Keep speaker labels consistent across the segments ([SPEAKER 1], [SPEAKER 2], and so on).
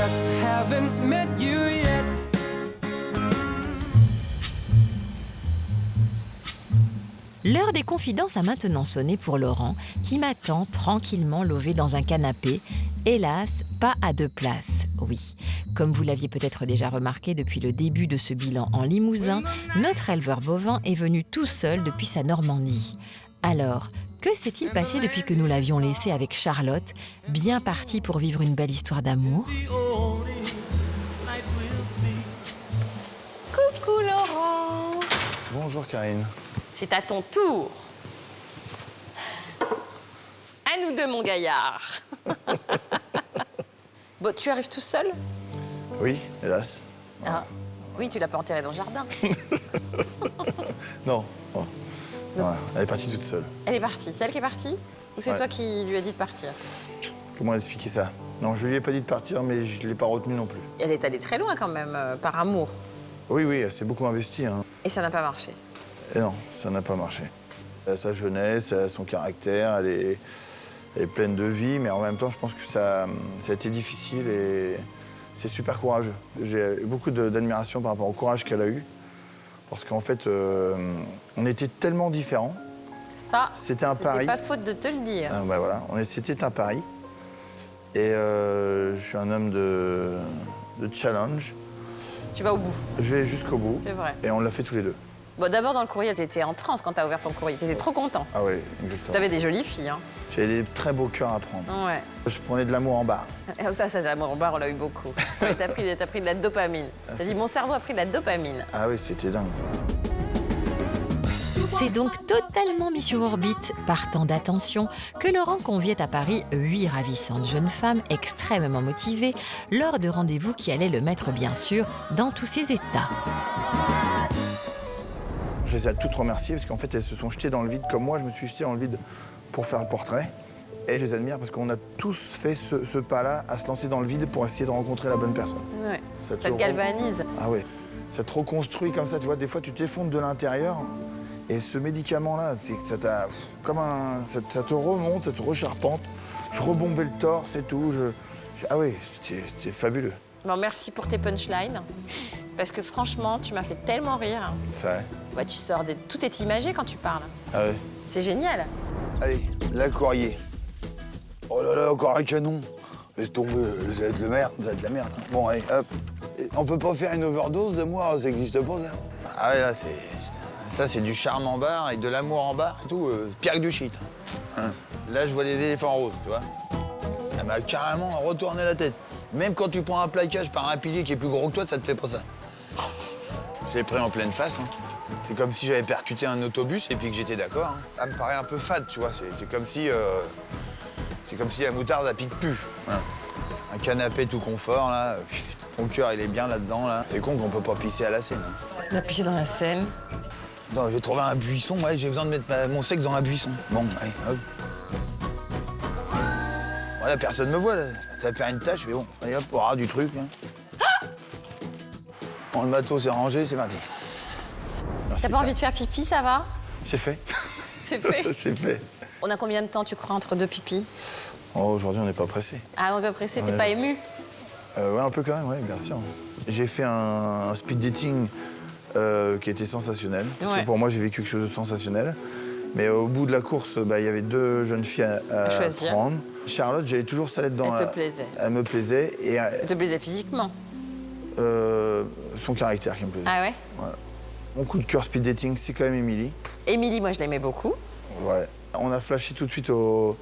[SPEAKER 1] just haven't met you yet.
[SPEAKER 2] L'heure des confidences a maintenant sonné pour Laurent, qui m'attend tranquillement lové dans un canapé. Hélas, pas à 2 places, oui. Comme vous l'aviez peut-être déjà remarqué depuis le début de ce bilan en Limousin, notre éleveur bovin est venu tout seul depuis sa Normandie. Alors, que s'est-il passé depuis que nous l'avions laissé avec Charlotte, bien partie pour vivre une belle histoire d'amour?
[SPEAKER 3] Coucou Laurent.
[SPEAKER 4] Bonjour Karine.
[SPEAKER 3] C'est à ton tour. À nous deux, mon gaillard. Bon, tu arrives tout seul?
[SPEAKER 4] Oui, hélas.
[SPEAKER 3] Ah. Oui, tu l'as pas enterré dans le jardin.
[SPEAKER 4] Non. Oh. Non, elle est partie toute seule.
[SPEAKER 3] Elle est partie. C'est elle qui est partie? Ou c'est
[SPEAKER 4] Ouais.
[SPEAKER 3] toi qui lui as dit de partir?
[SPEAKER 4] Comment expliquer ça? Non, je lui ai pas dit de partir, mais je l'ai pas retenu non plus.
[SPEAKER 3] Elle est allée très loin quand même, par amour.
[SPEAKER 4] Oui, elle s'est beaucoup investie. Hein.
[SPEAKER 3] Et ça n'a pas marché.
[SPEAKER 4] Et non, ça n'a pas marché. Elle a sa jeunesse, elle a son caractère, elle est pleine de vie, mais en même temps, je pense que ça a été difficile et c'est super courageux. J'ai eu beaucoup d'admiration par rapport au courage qu'elle a eu. Parce qu'en fait, on était tellement différents.
[SPEAKER 3] Ça,
[SPEAKER 4] C'était un pari.
[SPEAKER 3] C'était pas faute de te le dire.
[SPEAKER 4] Ben voilà, c'était un pari. Et je suis un homme de challenge.
[SPEAKER 3] Tu vas au bout.
[SPEAKER 4] Je vais jusqu'au bout.
[SPEAKER 3] C'est vrai.
[SPEAKER 4] Et on l'a fait tous les deux.
[SPEAKER 3] Bon, d'abord, dans le courrier, t'étais en transe quand t'as ouvert ton courrier. T'étais trop content.
[SPEAKER 4] Ah oui, exactement.
[SPEAKER 3] T'avais des jolies filles, hein.
[SPEAKER 4] J'avais des très beaux cœurs à prendre.
[SPEAKER 3] Ouais.
[SPEAKER 4] Je prenais de l'amour en barre.
[SPEAKER 3] Ça, c'est l'amour en barre, on l'a eu beaucoup. Ouais, t'as pris de la dopamine. T'as dit, mon cerveau a pris de la dopamine.
[SPEAKER 4] Ah oui, c'était dingue.
[SPEAKER 2] C'est donc totalement mis sur orbite, par tant d'attention, que Laurent conviait à Paris 8 ravissantes jeunes femmes extrêmement motivées lors de rendez-vous qui allaient le mettre, bien sûr, dans tous ses états.
[SPEAKER 4] Je les ai toutes remerciées parce qu'en fait, elles se sont jetées dans le vide comme moi, je me suis jeté dans le vide pour faire le portrait. Et je les admire parce qu'on a tous fait ce pas-là, à se lancer dans le vide pour essayer de rencontrer la bonne personne.
[SPEAKER 3] Ouais.
[SPEAKER 4] Ça
[SPEAKER 3] Ça te galvanise.
[SPEAKER 4] Ah oui, ça te reconstruit comme ça, tu vois, des fois tu t'effondres de l'intérieur et ce médicament-là, c'est que ça t'a comme ça te remonte, ça te recharpente. Je rebombais le torse et tout, ah oui, c'était fabuleux.
[SPEAKER 3] Bon, merci pour tes punchlines. Parce que franchement, tu m'as fait tellement rire.
[SPEAKER 4] C'est vrai.
[SPEAKER 3] Ouais, tu sors tout est imagé quand tu parles.
[SPEAKER 4] Ah oui.
[SPEAKER 3] C'est génial.
[SPEAKER 4] Allez, la Courrier. Oh là là, encore un canon. Laisse tomber, ça va être le merde, ça va être la merde. Bon, allez, hop. On peut pas faire une overdose d'amour, ça existe pas, ça. Ah ouais, là, ça, c'est du charme en barre et de l'amour en barre et tout. Pire que du shit. Hein. Là, je vois des éléphants roses, tu vois. Elle m'a carrément retourné la tête. Même quand tu prends un plaquage par un pilier qui est plus gros que toi, ça te fait pas ça. Je l'ai pris en pleine face. Hein. C'est comme si j'avais percuté un autobus et puis que j'étais d'accord. Hein. Ça me paraît un peu fade, tu vois. C'est comme si la moutarde, elle pique plus. Voilà. Un canapé tout confort, là. Ton cœur, il est bien là-dedans, là. C'est con qu'on peut pas pisser à la Seine. Hein.
[SPEAKER 3] On a pissé dans la Seine.
[SPEAKER 4] Non, j'ai trouvé un buisson, ouais, j'ai besoin de mettre mon sexe dans un buisson. Bon, allez, hop. Voilà, personne me voit, là. Ça va faire une tâche, mais bon, allez hop, on aura du truc, là. Bon, le matos est rangé, c'est parti.
[SPEAKER 3] T'as pas envie de faire pipi, ça va?
[SPEAKER 4] C'est fait.
[SPEAKER 3] C'est fait.
[SPEAKER 4] C'est fait.
[SPEAKER 3] On a combien de temps, tu crois, entre deux pipis?
[SPEAKER 4] Oh, aujourd'hui, on n'est pas pressé.
[SPEAKER 3] Ah, on est pas pressé, t'es
[SPEAKER 4] Ouais.
[SPEAKER 3] pas ému?
[SPEAKER 4] Ouais, un peu quand même, ouais, bien sûr. J'ai fait un speed dating qui était sensationnel. Parce
[SPEAKER 3] Ouais.
[SPEAKER 4] que pour moi, j'ai vécu quelque chose de sensationnel. Mais au bout de la course, il y avait 2 jeunes filles à
[SPEAKER 3] choisir.
[SPEAKER 4] prendre. Charlotte, j'avais toujours sa lettre dans
[SPEAKER 3] Elle te plaisait.
[SPEAKER 4] Elle me plaisait. Et
[SPEAKER 3] Elle te plaisait physiquement?
[SPEAKER 4] son caractère qui me plaisait.
[SPEAKER 3] Ah ouais?
[SPEAKER 4] Mon coup de cœur speed dating, c'est quand même Émilie.
[SPEAKER 3] Émilie, moi, je l'aimais beaucoup.
[SPEAKER 4] Ouais. On a flashé tout de suite au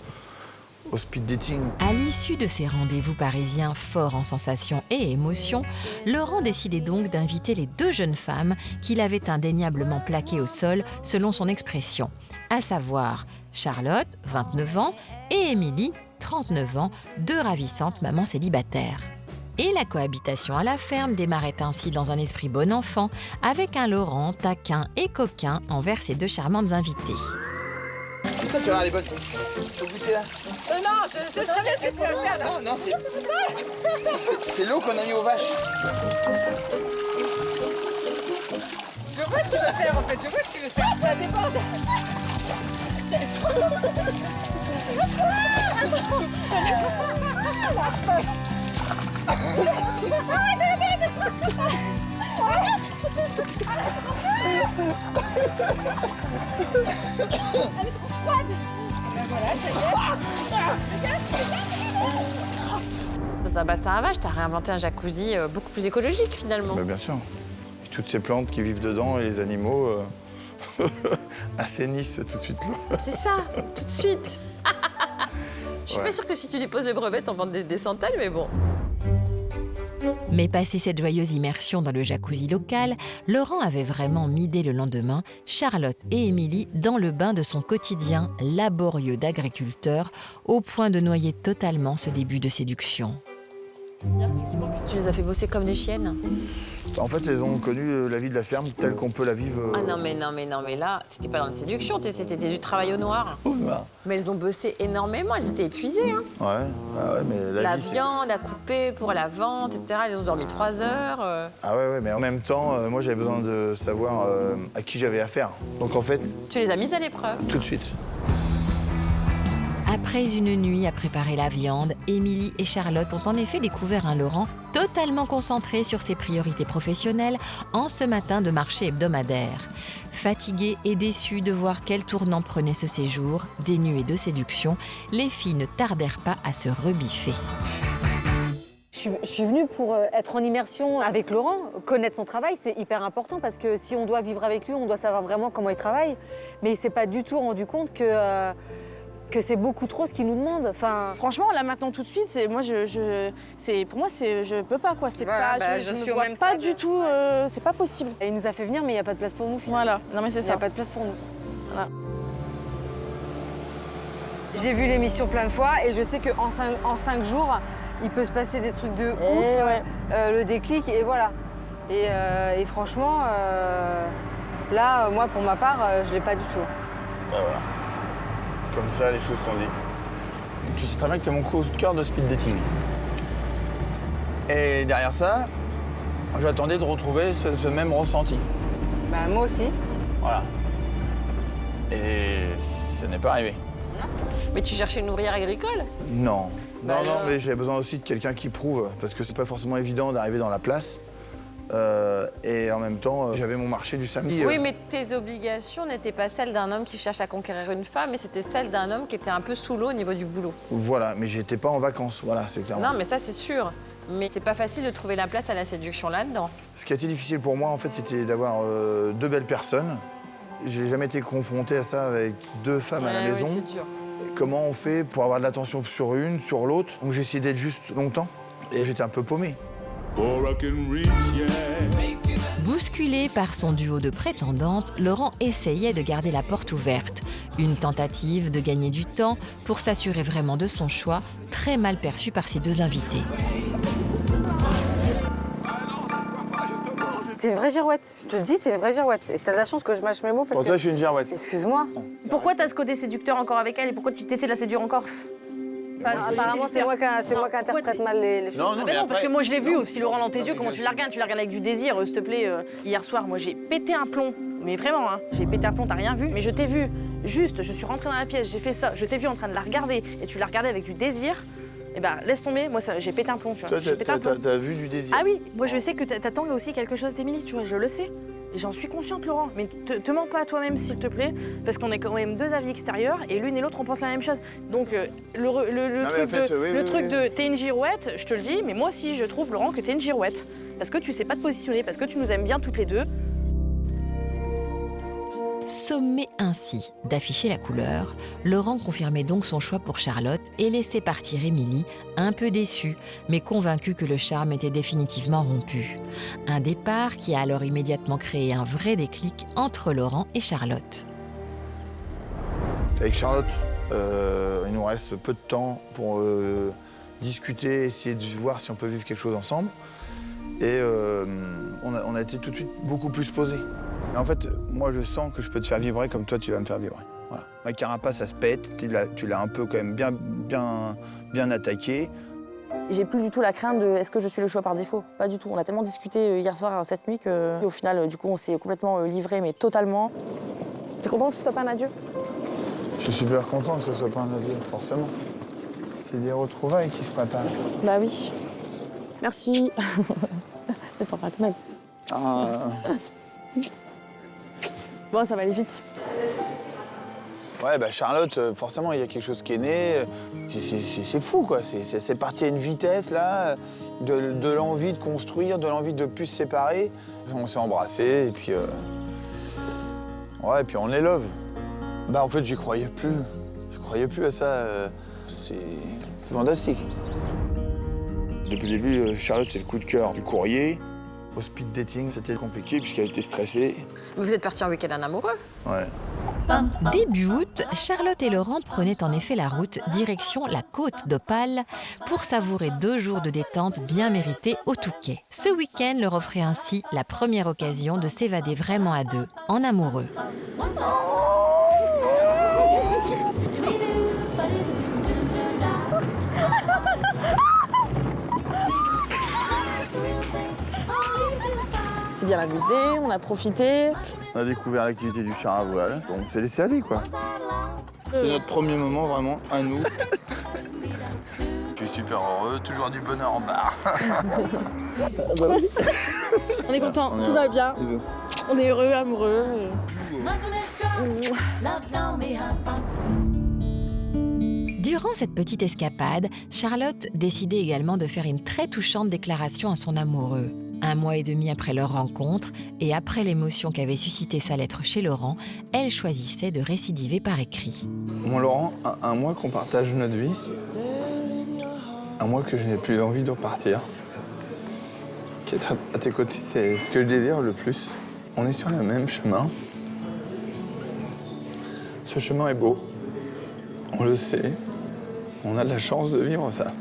[SPEAKER 4] speed dating.
[SPEAKER 2] À l'issue de ces rendez-vous parisiens forts en sensations et émotions, Laurent décidait donc d'inviter les 2 jeunes femmes qu'il avait indéniablement plaquées au sol, selon son expression, à savoir Charlotte, 29 ans, et Émilie, 39 ans, 2 ravissantes mamans célibataires. Et la cohabitation à la ferme démarrait ainsi dans un esprit bon enfant, avec un Laurent taquin et coquin envers ses 2 charmantes invitées.
[SPEAKER 4] Ça, tu vas les bonnes. Faut goûter là.
[SPEAKER 5] Non, je sais très bien ce que tu vas faire là.
[SPEAKER 4] Non, c'est l'eau qu'on a mis aux vaches.
[SPEAKER 5] Je vois ce qu'il veut faire en fait, je vois ce qu'il veut faire. Ça déborde. La poche.
[SPEAKER 3] Dans un bassin à vache, t'as réinventé un jacuzzi beaucoup plus écologique finalement.
[SPEAKER 4] Bah, bien sûr. Et toutes ces plantes qui vivent dedans et les animaux assainissent tout de suite l'eau.
[SPEAKER 3] C'est ça, tout de suite. Je suis
[SPEAKER 4] Ouais.
[SPEAKER 3] pas sûre que si tu déposes le brevet, t'en vendes des centaines, mais bon.
[SPEAKER 2] Mais passé cette joyeuse immersion dans le jacuzzi local, Laurent avait vraiment midé le lendemain Charlotte et Émilie dans le bain de son quotidien laborieux d'agriculteur, au point de noyer totalement ce début de séduction.
[SPEAKER 3] Tu les as fait bosser comme des chiennes.
[SPEAKER 4] En fait, elles ont connu la vie de la ferme telle qu'on peut la vivre.
[SPEAKER 3] Ah non, mais là, c'était pas dans la séduction, c'était du travail au noir.
[SPEAKER 4] Au noir.
[SPEAKER 3] Mais elles ont bossé énormément, elles étaient épuisées. Hein.
[SPEAKER 4] Ouais, ah ouais, mais
[SPEAKER 3] La
[SPEAKER 4] vie, c'est-
[SPEAKER 3] viande à couper pour la vente, etc. Elles ont dormi 3 heures.
[SPEAKER 4] Ah ouais, mais en même temps, moi j'avais besoin de savoir à qui j'avais affaire. Donc en fait,
[SPEAKER 3] Tu les as mises à l'épreuve.
[SPEAKER 4] tout de suite.
[SPEAKER 2] Après une nuit à préparer la viande, Émilie et Charlotte ont en effet découvert un Laurent totalement concentré sur ses priorités professionnelles en ce matin de marché hebdomadaire. Fatiguées et déçues de voir quel tournant prenait ce séjour, dénué de séduction, les filles ne tardèrent pas à se rebiffer.
[SPEAKER 6] Je suis venue pour être en immersion avec Laurent, connaître son travail, c'est hyper important parce que si on doit vivre avec lui, on doit savoir vraiment comment il travaille. Mais il ne s'est pas du tout rendu compte que c'est beaucoup trop ce qu'il nous demande. Enfin,
[SPEAKER 5] Franchement, là maintenant tout de suite, pour moi je peux pas quoi. C'est
[SPEAKER 6] Voilà,
[SPEAKER 5] pas,
[SPEAKER 6] bah,
[SPEAKER 5] je
[SPEAKER 6] je
[SPEAKER 5] ne
[SPEAKER 6] suis au
[SPEAKER 5] vois
[SPEAKER 6] même
[SPEAKER 5] pas
[SPEAKER 6] stade.
[SPEAKER 5] du tout. C'est pas possible.
[SPEAKER 6] et il nous a fait venir, mais il n'y a pas de place pour nous finalement.
[SPEAKER 5] Voilà. Non mais c'est
[SPEAKER 6] Il n'y
[SPEAKER 5] ça.
[SPEAKER 6] a pas de place pour nous.
[SPEAKER 5] Voilà.
[SPEAKER 6] J'ai vu l'émission plein de fois et je sais qu'en 5 jours, il peut se passer des trucs de ouf,
[SPEAKER 5] ouais.
[SPEAKER 6] le déclic et voilà. Et franchement, là, moi pour ma part, je ne l'ai pas du tout.
[SPEAKER 4] Bah voilà. Comme ça, les choses sont dites. Tu sais très bien que t'es mon coup de cœur de speed dating. Et derrière ça, j'attendais de retrouver ce même ressenti.
[SPEAKER 6] Bah, moi aussi.
[SPEAKER 4] Voilà. Et ce n'est pas arrivé.
[SPEAKER 3] Mais tu cherchais une ouvrière agricole?
[SPEAKER 4] Non.
[SPEAKER 3] Bah
[SPEAKER 4] non,
[SPEAKER 3] alors.
[SPEAKER 4] mais j'avais besoin aussi de quelqu'un qui prouve, parce que c'est pas forcément évident d'arriver dans la place. Et en même temps, j'avais mon marché du samedi.
[SPEAKER 3] Oui, mais tes obligations n'étaient pas celles d'un homme qui cherche à conquérir une femme, mais c'était celles d'un homme qui était un peu sous l'eau au niveau du boulot.
[SPEAKER 4] Voilà, mais j'étais pas en vacances, voilà, c'est clairement.
[SPEAKER 3] Non, mais ça, c'est sûr. Mais c'est pas facile de trouver la place à la séduction là-dedans.
[SPEAKER 4] Ce qui a été difficile pour moi, en fait, c'était d'avoir deux belles personnes. J'ai jamais été confronté à ça avec deux femmes à la
[SPEAKER 3] Ouais,
[SPEAKER 4] maison.
[SPEAKER 3] oui, c'est dur.
[SPEAKER 4] Comment on fait pour avoir de l'attention sur une, sur l'autre? Donc j'ai essayé d'être juste longtemps et j'étais un peu paumé.
[SPEAKER 2] Bousculé par son duo de prétendantes, Laurent essayait de garder la porte ouverte. Une tentative de gagner du temps pour s'assurer vraiment de son choix, très mal perçu par ses deux invités.
[SPEAKER 6] C'est une vraie girouette. Je te le dis, c'est une vraie girouette. Et t'as de la chance que je mâche mes mots parce
[SPEAKER 4] Pour ça, je suis une girouette.
[SPEAKER 6] Excuse-moi.
[SPEAKER 5] Pourquoi t'as ce côté séducteur encore avec elle et pourquoi tu t'essaies de la séduire encore?
[SPEAKER 6] Apparemment, c'est moi qui interprète mal les choses.
[SPEAKER 4] Non,
[SPEAKER 5] Mais non, parce que moi je l'ai vu aussi, Laurent dans tes yeux, comment tu la regardes? Tu la regardes avec du désir, s'il te plaît. Hier soir, moi j'ai pété un plomb. Mais vraiment, hein, j'ai pété un plomb, t'as rien vu. Mais je t'ai vu, juste, je suis rentrée dans la pièce, j'ai fait ça, je t'ai vu en train de la regarder et tu la regardais avec du désir. Eh ben, laisse tomber, moi j'ai pété un plomb, tu vois.
[SPEAKER 4] Toi,
[SPEAKER 5] J'ai pété un plomb.
[SPEAKER 4] t'as vu du désir.
[SPEAKER 5] Ah oui, moi je sais que t'attends aussi quelque chose d'Émilie, tu vois, je le sais. Et j'en suis consciente, Laurent. Mais te mens pas à toi-même, s'il te plaît, parce qu'on est quand même deux avis extérieurs et l'une et l'autre on pense la même chose. Donc le truc de t'es une girouette, je te le dis, mais moi aussi je trouve, Laurent, que t'es une girouette. Parce que tu sais pas te positionner, parce que tu nous aimes bien toutes les deux.
[SPEAKER 2] Sommé ainsi d'afficher la couleur, Laurent confirmait donc son choix pour Charlotte et laissait partir Émilie, un peu déçue, mais convaincue que le charme était définitivement rompu. Un départ qui a alors immédiatement créé un vrai déclic entre Laurent et Charlotte.
[SPEAKER 4] Avec Charlotte, il nous reste peu de temps pour discuter, essayer de voir si on peut vivre quelque chose ensemble. Et on a été tout de suite beaucoup plus posés. Mais en fait, moi, je sens que je peux te faire vibrer comme toi, tu vas me faire vibrer. Voilà. Ma carapace, ça se pète. Tu l'as un peu quand même bien attaqué.
[SPEAKER 5] J'ai plus du tout la crainte de est-ce que je suis le choix par défaut. Pas du tout. On a tellement discuté hier soir, cette nuit, qu'au final, du coup, on s'est complètement livré, mais totalement. T'es content que ce soit pas un adieu?
[SPEAKER 4] Je suis super content que ce soit pas un adieu, forcément. C'est des retrouvailles qui se préparent.
[SPEAKER 5] Bah oui. Merci. Ne t'en pas mal.
[SPEAKER 4] Ah.
[SPEAKER 5] Bon, ça va aller vite.
[SPEAKER 4] Ouais, bah Charlotte, forcément, il y a quelque chose qui est né. C'est fou, quoi. C'est parti à une vitesse, là, de l'envie de construire, de l'envie de plus se séparer. On s'est embrassés, et puis... Ouais, et puis on est love. Bah, en fait, j'y croyais plus. Je croyais plus à ça. C'est fantastique. Depuis le début, Charlotte, c'est le coup de cœur du courrier. Au speed dating, c'était compliqué puisqu'elle était stressée.
[SPEAKER 3] Vous êtes partis en week-end en amoureux?
[SPEAKER 4] Ouais.
[SPEAKER 2] Début août, Charlotte et Laurent prenaient en effet la route direction la côte d'Opale pour savourer 2 jours de détente bien mérités au Touquet. Ce week-end leur offrait ainsi la première occasion de s'évader vraiment à deux, en amoureux.
[SPEAKER 5] C'est bien amusé, on a profité.
[SPEAKER 4] On a découvert l'activité du char à voile. On s'est laissé aller, quoi. C'est notre premier moment, vraiment, à nous. Je suis super heureux, toujours du bonheur en barre.
[SPEAKER 5] On est content,
[SPEAKER 4] On est
[SPEAKER 5] tout va bien.
[SPEAKER 4] Bisous.
[SPEAKER 5] On est heureux, amoureux.
[SPEAKER 2] Durant cette petite escapade, Charlotte décidait également de faire une très touchante déclaration à son amoureux. 1 mois et demi après leur rencontre, et après l'émotion qu'avait suscité sa lettre chez Laurent, elle choisissait de récidiver par écrit.
[SPEAKER 7] Mon Laurent, un mois qu'on partage notre vie, un mois que je n'ai plus envie de repartir. Qu'être à tes côtés, c'est ce que je désire le plus. On est sur le même chemin. Ce chemin est beau. On le sait. On a de la chance de vivre ça.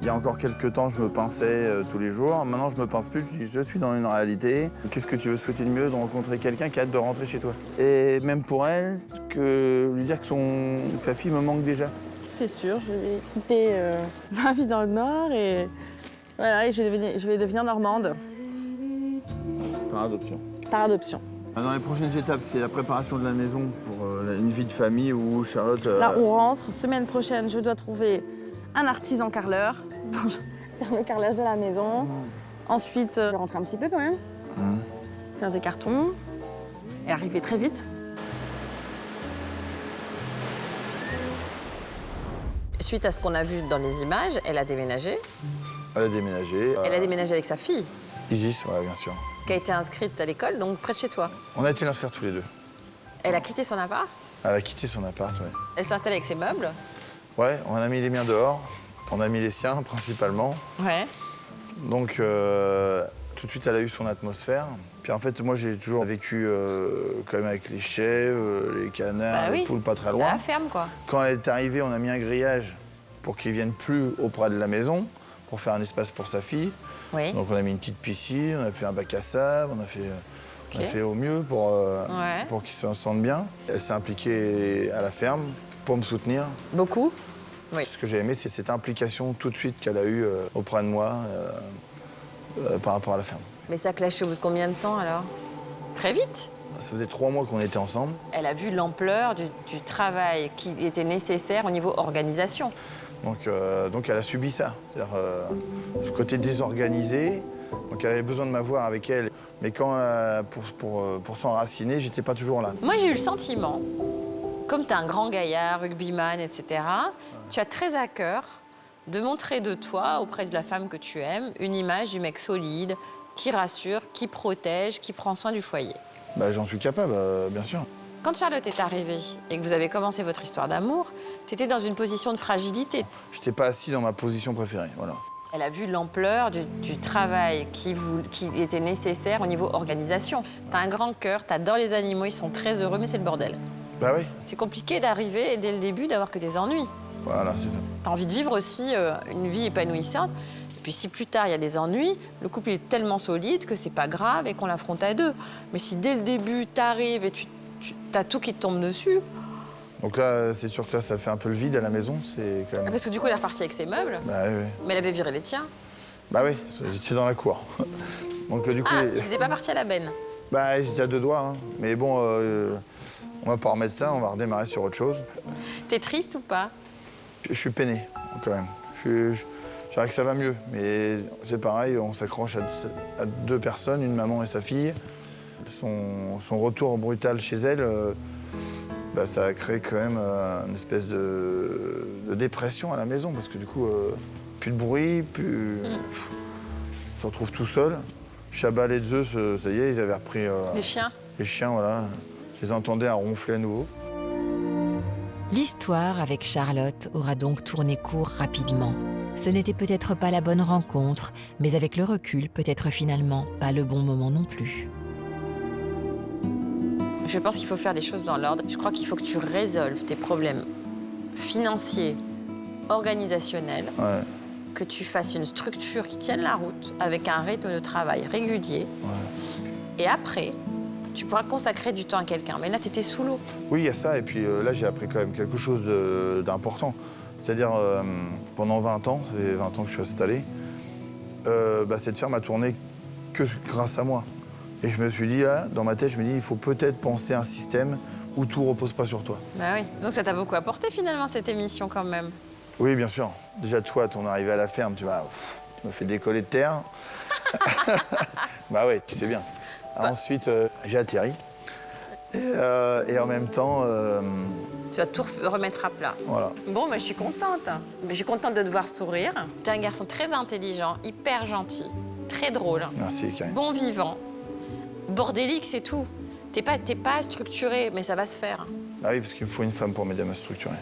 [SPEAKER 4] Il y a encore quelques temps, je me pinçais tous les jours. Maintenant, je me pince plus. Je dis, je suis dans une réalité. Qu'est-ce que tu veux souhaiter de mieux de rencontrer quelqu'un qui a hâte de rentrer chez toi? Et même pour elle, que lui dire que sa fille me manque déjà.
[SPEAKER 5] C'est sûr, je vais quitter ma vie dans le Nord et voilà, et je vais devenir normande
[SPEAKER 4] Par adoption.
[SPEAKER 5] par adoption.
[SPEAKER 4] Dans les prochaines étapes, c'est la préparation de la maison pour une vie de famille où Charlotte...
[SPEAKER 5] Là, on rentre. Semaine prochaine, je dois trouver un artisan carreleur pour faire le carrelage de la maison. Ensuite, je vais rentrer un petit peu quand même, faire des cartons et arriver très vite.
[SPEAKER 3] Suite à ce qu'on a vu dans les images, elle a déménagé.
[SPEAKER 4] Elle a déménagé.
[SPEAKER 3] Elle a déménagé avec sa fille,
[SPEAKER 4] Isis, ouais, bien sûr.
[SPEAKER 3] qui a été inscrite à l'école, donc près de chez toi.
[SPEAKER 4] On a été l'inscrire tous les deux.
[SPEAKER 3] Elle a quitté son appart.
[SPEAKER 4] Elle a quitté son appart, ouais.
[SPEAKER 3] Elle s'installe avec ses meubles.
[SPEAKER 4] Ouais, on a mis les miens dehors. On a mis les siens, principalement.
[SPEAKER 3] Ouais.
[SPEAKER 4] Donc, tout de suite, elle a eu son atmosphère. Puis en fait, moi, j'ai toujours vécu quand même avec les chèvres, les canards,
[SPEAKER 3] Bah
[SPEAKER 4] les
[SPEAKER 3] oui.
[SPEAKER 4] poules pas très loin.
[SPEAKER 3] À la ferme, quoi.
[SPEAKER 4] Quand elle est arrivée, on a mis un grillage pour qu'ils viennent plus auprès de la maison, pour faire un espace pour sa fille.
[SPEAKER 3] Oui.
[SPEAKER 4] Donc on a mis une petite piscine, on a fait un bac à sable, on a fait au mieux pour qu'ils se sentent bien. Elle s'est impliquée à la ferme pour me soutenir.
[SPEAKER 3] Beaucoup. Oui.
[SPEAKER 4] Ce que j'ai aimé, c'est cette implication tout de suite qu'elle a eue auprès de moi par rapport à la ferme.
[SPEAKER 3] Mais ça a clashé au bout de combien de temps, alors? Très vite.
[SPEAKER 4] Ça faisait 3 mois qu'on était ensemble.
[SPEAKER 3] Elle a vu l'ampleur du travail qui était nécessaire au niveau organisation.
[SPEAKER 4] Donc elle a subi ça. C'est-à-dire ce côté désorganisé. Donc elle avait besoin de m'avoir avec elle. Mais quand pour s'enraciner, j'étais pas toujours là.
[SPEAKER 3] Moi, j'ai eu le sentiment, comme tu es un grand gaillard, rugbyman, etc., tu as très à cœur de montrer de toi, auprès de la femme que tu aimes, une image du mec solide, qui rassure, qui protège, qui prend soin du foyer.
[SPEAKER 4] Bah, j'en suis capable, bien sûr.
[SPEAKER 3] Quand Charlotte est arrivée et que vous avez commencé votre histoire d'amour, tu étais dans une position de fragilité.
[SPEAKER 4] J'étais pas assis dans ma position préférée, voilà.
[SPEAKER 3] Elle a vu l'ampleur du travail qui était nécessaire au niveau organisation. T'as un grand cœur, t'adores les animaux, ils sont très heureux, mais c'est le bordel.
[SPEAKER 4] Bah oui,
[SPEAKER 3] C'est compliqué d'arriver et dès le début d'avoir que des ennuis.
[SPEAKER 4] voilà, c'est ça.
[SPEAKER 3] T'as envie de vivre aussi une vie épanouissante. Et puis si plus tard il y a des ennuis, le couple est tellement solide que c'est pas grave et qu'on l'affronte à deux. Mais si dès le début t'arrives et t'as tout qui te tombe dessus.
[SPEAKER 4] Donc là, c'est sûr que là, ça fait un peu le vide à la maison, c'est quand même...
[SPEAKER 3] Parce que du coup elle est repartie avec ses meubles,
[SPEAKER 4] Bah oui, oui.
[SPEAKER 3] mais elle avait viré les tiens.
[SPEAKER 4] Bah oui, j'étais dans la cour. Donc du coup,
[SPEAKER 3] Ah, ils n'étaient pas partis à la benne.
[SPEAKER 4] bah, j'étais à 2 doigts. Hein. Mais bon, on va pas remettre ça, on va redémarrer sur autre chose.
[SPEAKER 3] T'es triste ou pas?
[SPEAKER 4] Je suis peiné, quand même. Je dirais que ça va mieux, mais c'est pareil, on s'accroche à 2 personnes, une maman et sa fille. Son retour brutal chez elle, bah, ça a créé quand même une espèce de dépression à la maison, parce que du coup, plus de bruit, on se retrouve tout seul. Chabal et Zeus, ça y est, ils avaient repris...
[SPEAKER 3] Les chiens?
[SPEAKER 4] Les chiens, voilà. Je les entendais à ronfler à nouveau.
[SPEAKER 2] L'histoire avec Charlotte aura donc tourné court rapidement. Ce n'était peut-être pas la bonne rencontre, mais avec le recul, peut-être finalement pas le bon moment non plus.
[SPEAKER 3] Je pense qu'il faut faire les choses dans l'ordre. Je crois qu'il faut que tu résolves tes problèmes financiers, organisationnels,
[SPEAKER 4] Ouais.
[SPEAKER 3] que tu fasses une structure qui tienne la route avec un rythme de travail régulier.
[SPEAKER 4] Ouais.
[SPEAKER 3] Et après, tu pourras consacrer du temps à quelqu'un. Mais là, tu étais sous l'eau.
[SPEAKER 4] Oui, il y a ça, et puis là, j'ai appris quand même quelque chose d'important. C'est-à-dire, pendant 20 ans, ça fait 20 ans que je suis installé, bah, c'est de faire ma tournée que grâce à moi. Et je me suis dit, là, dans ma tête, je me dis, il faut peut-être penser à un système où tout repose pas sur toi.
[SPEAKER 3] Bah oui. Donc ça t'a beaucoup apporté finalement, cette émission quand même.
[SPEAKER 4] Oui, bien sûr. Déjà, toi, ton arrivée à la ferme, tu m'as fait décoller de terre. Bah oui, tu sais bien. Ensuite, j'ai atterri. Et en même temps,
[SPEAKER 3] Tu vas tout remettre à plat.
[SPEAKER 4] voilà.
[SPEAKER 3] Bon, je suis contente. Je suis contente de te voir sourire. T'es un garçon très intelligent, hyper gentil, très drôle,
[SPEAKER 4] Merci, Karine.
[SPEAKER 3] bon vivant, bordélique, c'est tout. T'es pas structuré, mais ça va se faire.
[SPEAKER 4] Ah oui, parce qu'il me faut une femme pour m'aider à me structurer.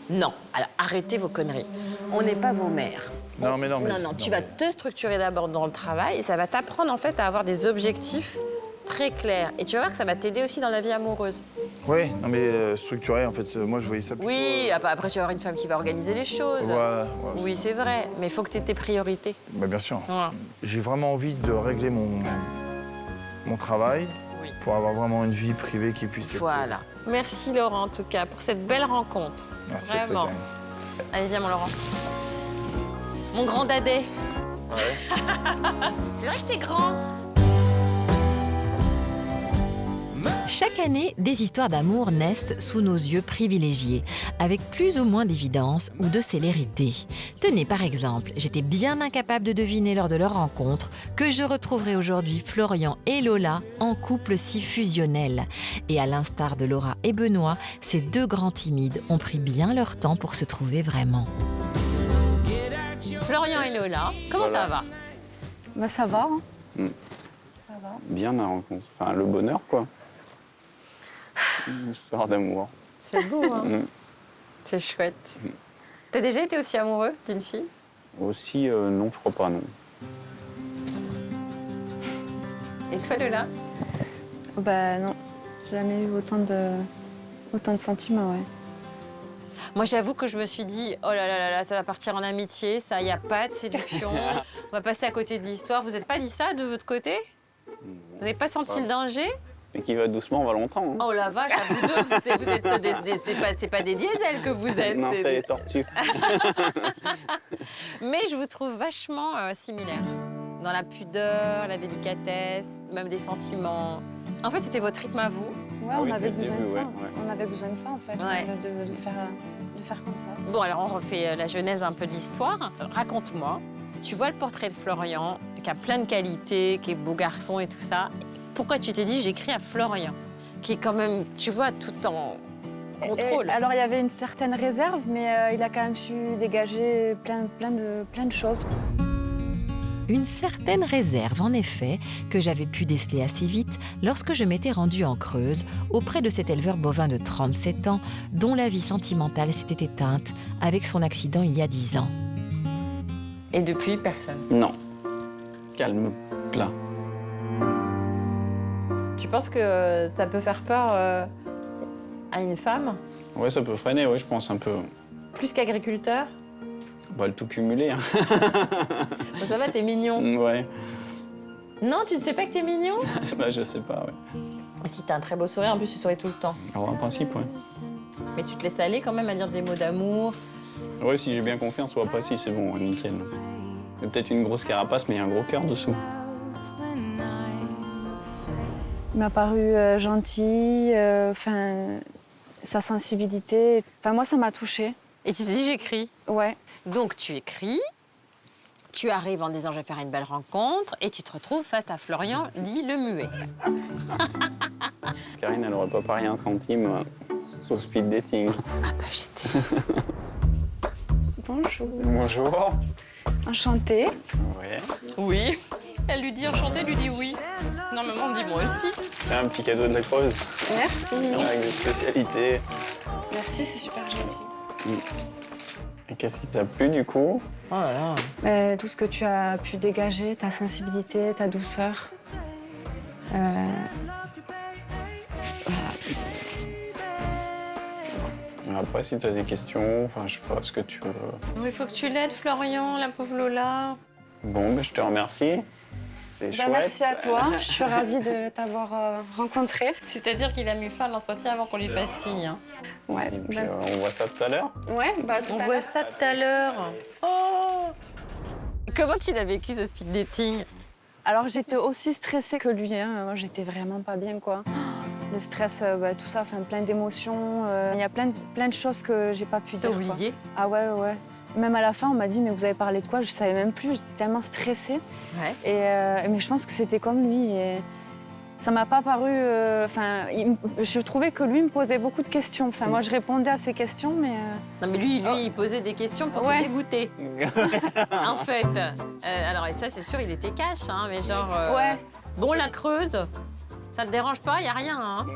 [SPEAKER 3] Non, alors arrêtez vos conneries. On n'est pas vos mères.
[SPEAKER 4] Non, mais non, mais...
[SPEAKER 3] Non, tu vas te structurer d'abord dans le travail et ça va t'apprendre en fait à avoir des objectifs très clairs. Et tu vas voir que ça va t'aider aussi dans la vie amoureuse.
[SPEAKER 4] Oui, non, mais structuré, en fait, moi, je voyais ça plutôt...
[SPEAKER 3] Oui, après tu vas avoir une femme qui va organiser les choses.
[SPEAKER 4] Voilà.
[SPEAKER 3] Oui, c'est vrai, mais il faut que tu aies tes priorités.
[SPEAKER 4] Bah, bien sûr.
[SPEAKER 3] Voilà.
[SPEAKER 4] J'ai vraiment envie de régler mon travail
[SPEAKER 3] Oui.
[SPEAKER 4] pour avoir vraiment une vie privée qui puisse... être-
[SPEAKER 3] Voilà. Merci Laurent en tout cas pour cette belle rencontre.
[SPEAKER 4] Merci à toi,
[SPEAKER 3] Vraiment.
[SPEAKER 4] Karine.
[SPEAKER 3] Allez, viens mon Laurent. Mon grand dadais.
[SPEAKER 4] Ouais.
[SPEAKER 3] C'est vrai que t'es grand.
[SPEAKER 2] Chaque année, des histoires d'amour naissent sous nos yeux privilégiés, avec plus ou moins d'évidence ou de célérité. Tenez, par exemple, j'étais bien incapable de deviner lors de leur rencontre que je retrouverais aujourd'hui Florian et Lola en couple si fusionnel. Et à l'instar de Laura et Benoît, ces 2 grands timides ont pris bien leur temps pour se trouver vraiment.
[SPEAKER 3] Florian et Lola, comment ça va?
[SPEAKER 8] Bah, ça va. Hein.
[SPEAKER 9] Bien la rencontre. Enfin, le bonheur, quoi. Une histoire d'amour.
[SPEAKER 3] C'est beau, hein? C'est chouette. T'as déjà été aussi amoureux d'une fille?
[SPEAKER 9] Aussi, non, je crois pas, non.
[SPEAKER 3] Et toi, Lola?
[SPEAKER 8] Bah non, j'ai jamais eu autant de sentiments, ouais.
[SPEAKER 3] Moi, j'avoue que je me suis dit, oh là là là là, ça va partir en amitié, ça, il n'y a pas de séduction, on va passer à côté de l'histoire. Vous n'êtes pas dit ça de votre côté? Vous n'avez pas senti le danger?
[SPEAKER 9] Mais qui va doucement, va longtemps. Hein.
[SPEAKER 3] Oh la vache, à vous deux, vous êtes c'est pas des diesels que vous êtes.
[SPEAKER 9] Non, c'est les tortues.
[SPEAKER 3] Mais je vous trouve vachement similaires. Dans la pudeur, la délicatesse, même des sentiments. En fait, c'était votre rythme à vous.
[SPEAKER 8] Ouais,
[SPEAKER 9] oui,
[SPEAKER 8] on avait
[SPEAKER 9] dès le
[SPEAKER 8] besoin de
[SPEAKER 9] début,
[SPEAKER 8] ça.
[SPEAKER 9] ouais.
[SPEAKER 8] On avait besoin de ça, en fait,
[SPEAKER 3] Ouais.
[SPEAKER 8] de faire comme ça.
[SPEAKER 3] Bon, alors on refait la genèse un peu de l'histoire. Raconte-moi. Tu vois le portrait de Florian, qui a plein de qualités, qui est beau garçon et tout ça. Pourquoi tu t'es dit, j'écris à Florian, qui est quand même, tu vois, tout en contrôle.
[SPEAKER 8] Alors, il y avait une certaine réserve, mais il a quand même su dégager plein de choses.
[SPEAKER 2] Une certaine réserve, en effet, que j'avais pu déceler assez vite lorsque je m'étais rendue en Creuse auprès de cet éleveur bovin de 37 ans dont la vie sentimentale s'était éteinte avec son accident il y a 10 ans.
[SPEAKER 3] Et depuis, personne.
[SPEAKER 9] Non. Calme, plat.
[SPEAKER 3] Tu penses que ça peut faire peur à une femme,
[SPEAKER 9] Ouais, ça peut freiner, ouais, je pense un peu.
[SPEAKER 3] plus qu'agriculteur?
[SPEAKER 9] On va le tout cumuler. Hein.
[SPEAKER 3] Bon, ça va, t'es mignon.
[SPEAKER 9] Ouais.
[SPEAKER 3] Non, tu ne sais pas que t'es mignon?
[SPEAKER 9] Bah, je sais pas, ouais.
[SPEAKER 3] Si t'as un très beau sourire, en plus tu souris tout le temps.
[SPEAKER 9] Alors, en principe, ouais.
[SPEAKER 3] Mais tu te laisses aller quand même à dire des mots d'amour.
[SPEAKER 9] Ouais, si j'ai bien confiance, ou après, si, c'est bon, ouais, nickel. Il y a peut-être une grosse carapace, mais il y a un gros cœur dessous.
[SPEAKER 8] Il m'a paru gentil, sa sensibilité. Enfin, moi, ça m'a touchée.
[SPEAKER 3] Et tu t'es dit, j'écris.
[SPEAKER 8] Ouais.
[SPEAKER 3] Donc tu écris, tu arrives en disant je vais faire une belle rencontre et tu te retrouves face à Florian, dit le muet.
[SPEAKER 9] Karine, elle n'aurait pas parié un centime au speed dating.
[SPEAKER 3] Ah bah j'étais...
[SPEAKER 8] Bonjour.
[SPEAKER 9] Bonjour.
[SPEAKER 8] Enchantée.
[SPEAKER 9] Ouais.
[SPEAKER 3] Oui. Elle lui dit enchanté, elle lui dit oui. Normalement on dit moi aussi.
[SPEAKER 9] C'est un petit cadeau de la Creuse.
[SPEAKER 8] Merci.
[SPEAKER 9] Avec des spécialités.
[SPEAKER 8] Merci, c'est super gentil.
[SPEAKER 9] Et qu'est-ce qui t'a plu du coup?
[SPEAKER 3] Oh là là.
[SPEAKER 8] Tout ce que tu as pu dégager, ta sensibilité, ta douceur.
[SPEAKER 9] Après, si t'as des questions, enfin, je sais pas ce que tu veux.
[SPEAKER 3] Il faut que tu l'aides Florian, la pauvre Lola.
[SPEAKER 9] Bon, je te remercie. C'était chouette.
[SPEAKER 8] Merci à toi. Je suis ravie de t'avoir rencontré.
[SPEAKER 3] C'est-à-dire qu'il a mis fin à l'entretien avant qu'on lui fasse signe. Hein.
[SPEAKER 8] Ouais.
[SPEAKER 9] Et puis, on voit ça tout à l'heure.
[SPEAKER 8] Ouais, bah tout
[SPEAKER 3] On
[SPEAKER 8] à
[SPEAKER 3] voit
[SPEAKER 8] l'heure.
[SPEAKER 3] ça tout à l'heure. Oh. Comment tu l'as vécu ce speed dating?
[SPEAKER 8] Alors j'étais aussi stressée que lui. Hein. Moi, j'étais vraiment pas bien, quoi. Le stress, tout ça, plein d'émotions. Il y a plein de choses que j'ai pas pu
[SPEAKER 3] T'as
[SPEAKER 8] dire.
[SPEAKER 3] oublié?
[SPEAKER 8] Quoi. Ah ouais. Même à la fin, on m'a dit mais vous avez parlé de quoi? Je savais même plus. J'étais tellement stressée.
[SPEAKER 3] Ouais.
[SPEAKER 8] Mais je pense que c'était comme lui. Et ça m'a pas paru. Je trouvais que lui me posait beaucoup de questions. Enfin, moi, je répondais à ses questions, mais.
[SPEAKER 3] Non mais lui, il posait des questions pour te dégoûter. En fait. Alors et ça, c'est sûr, il était cash, hein, mais genre.
[SPEAKER 8] Ouais.
[SPEAKER 3] Bon, la Creuse, ça te dérange pas? Y a rien, hein.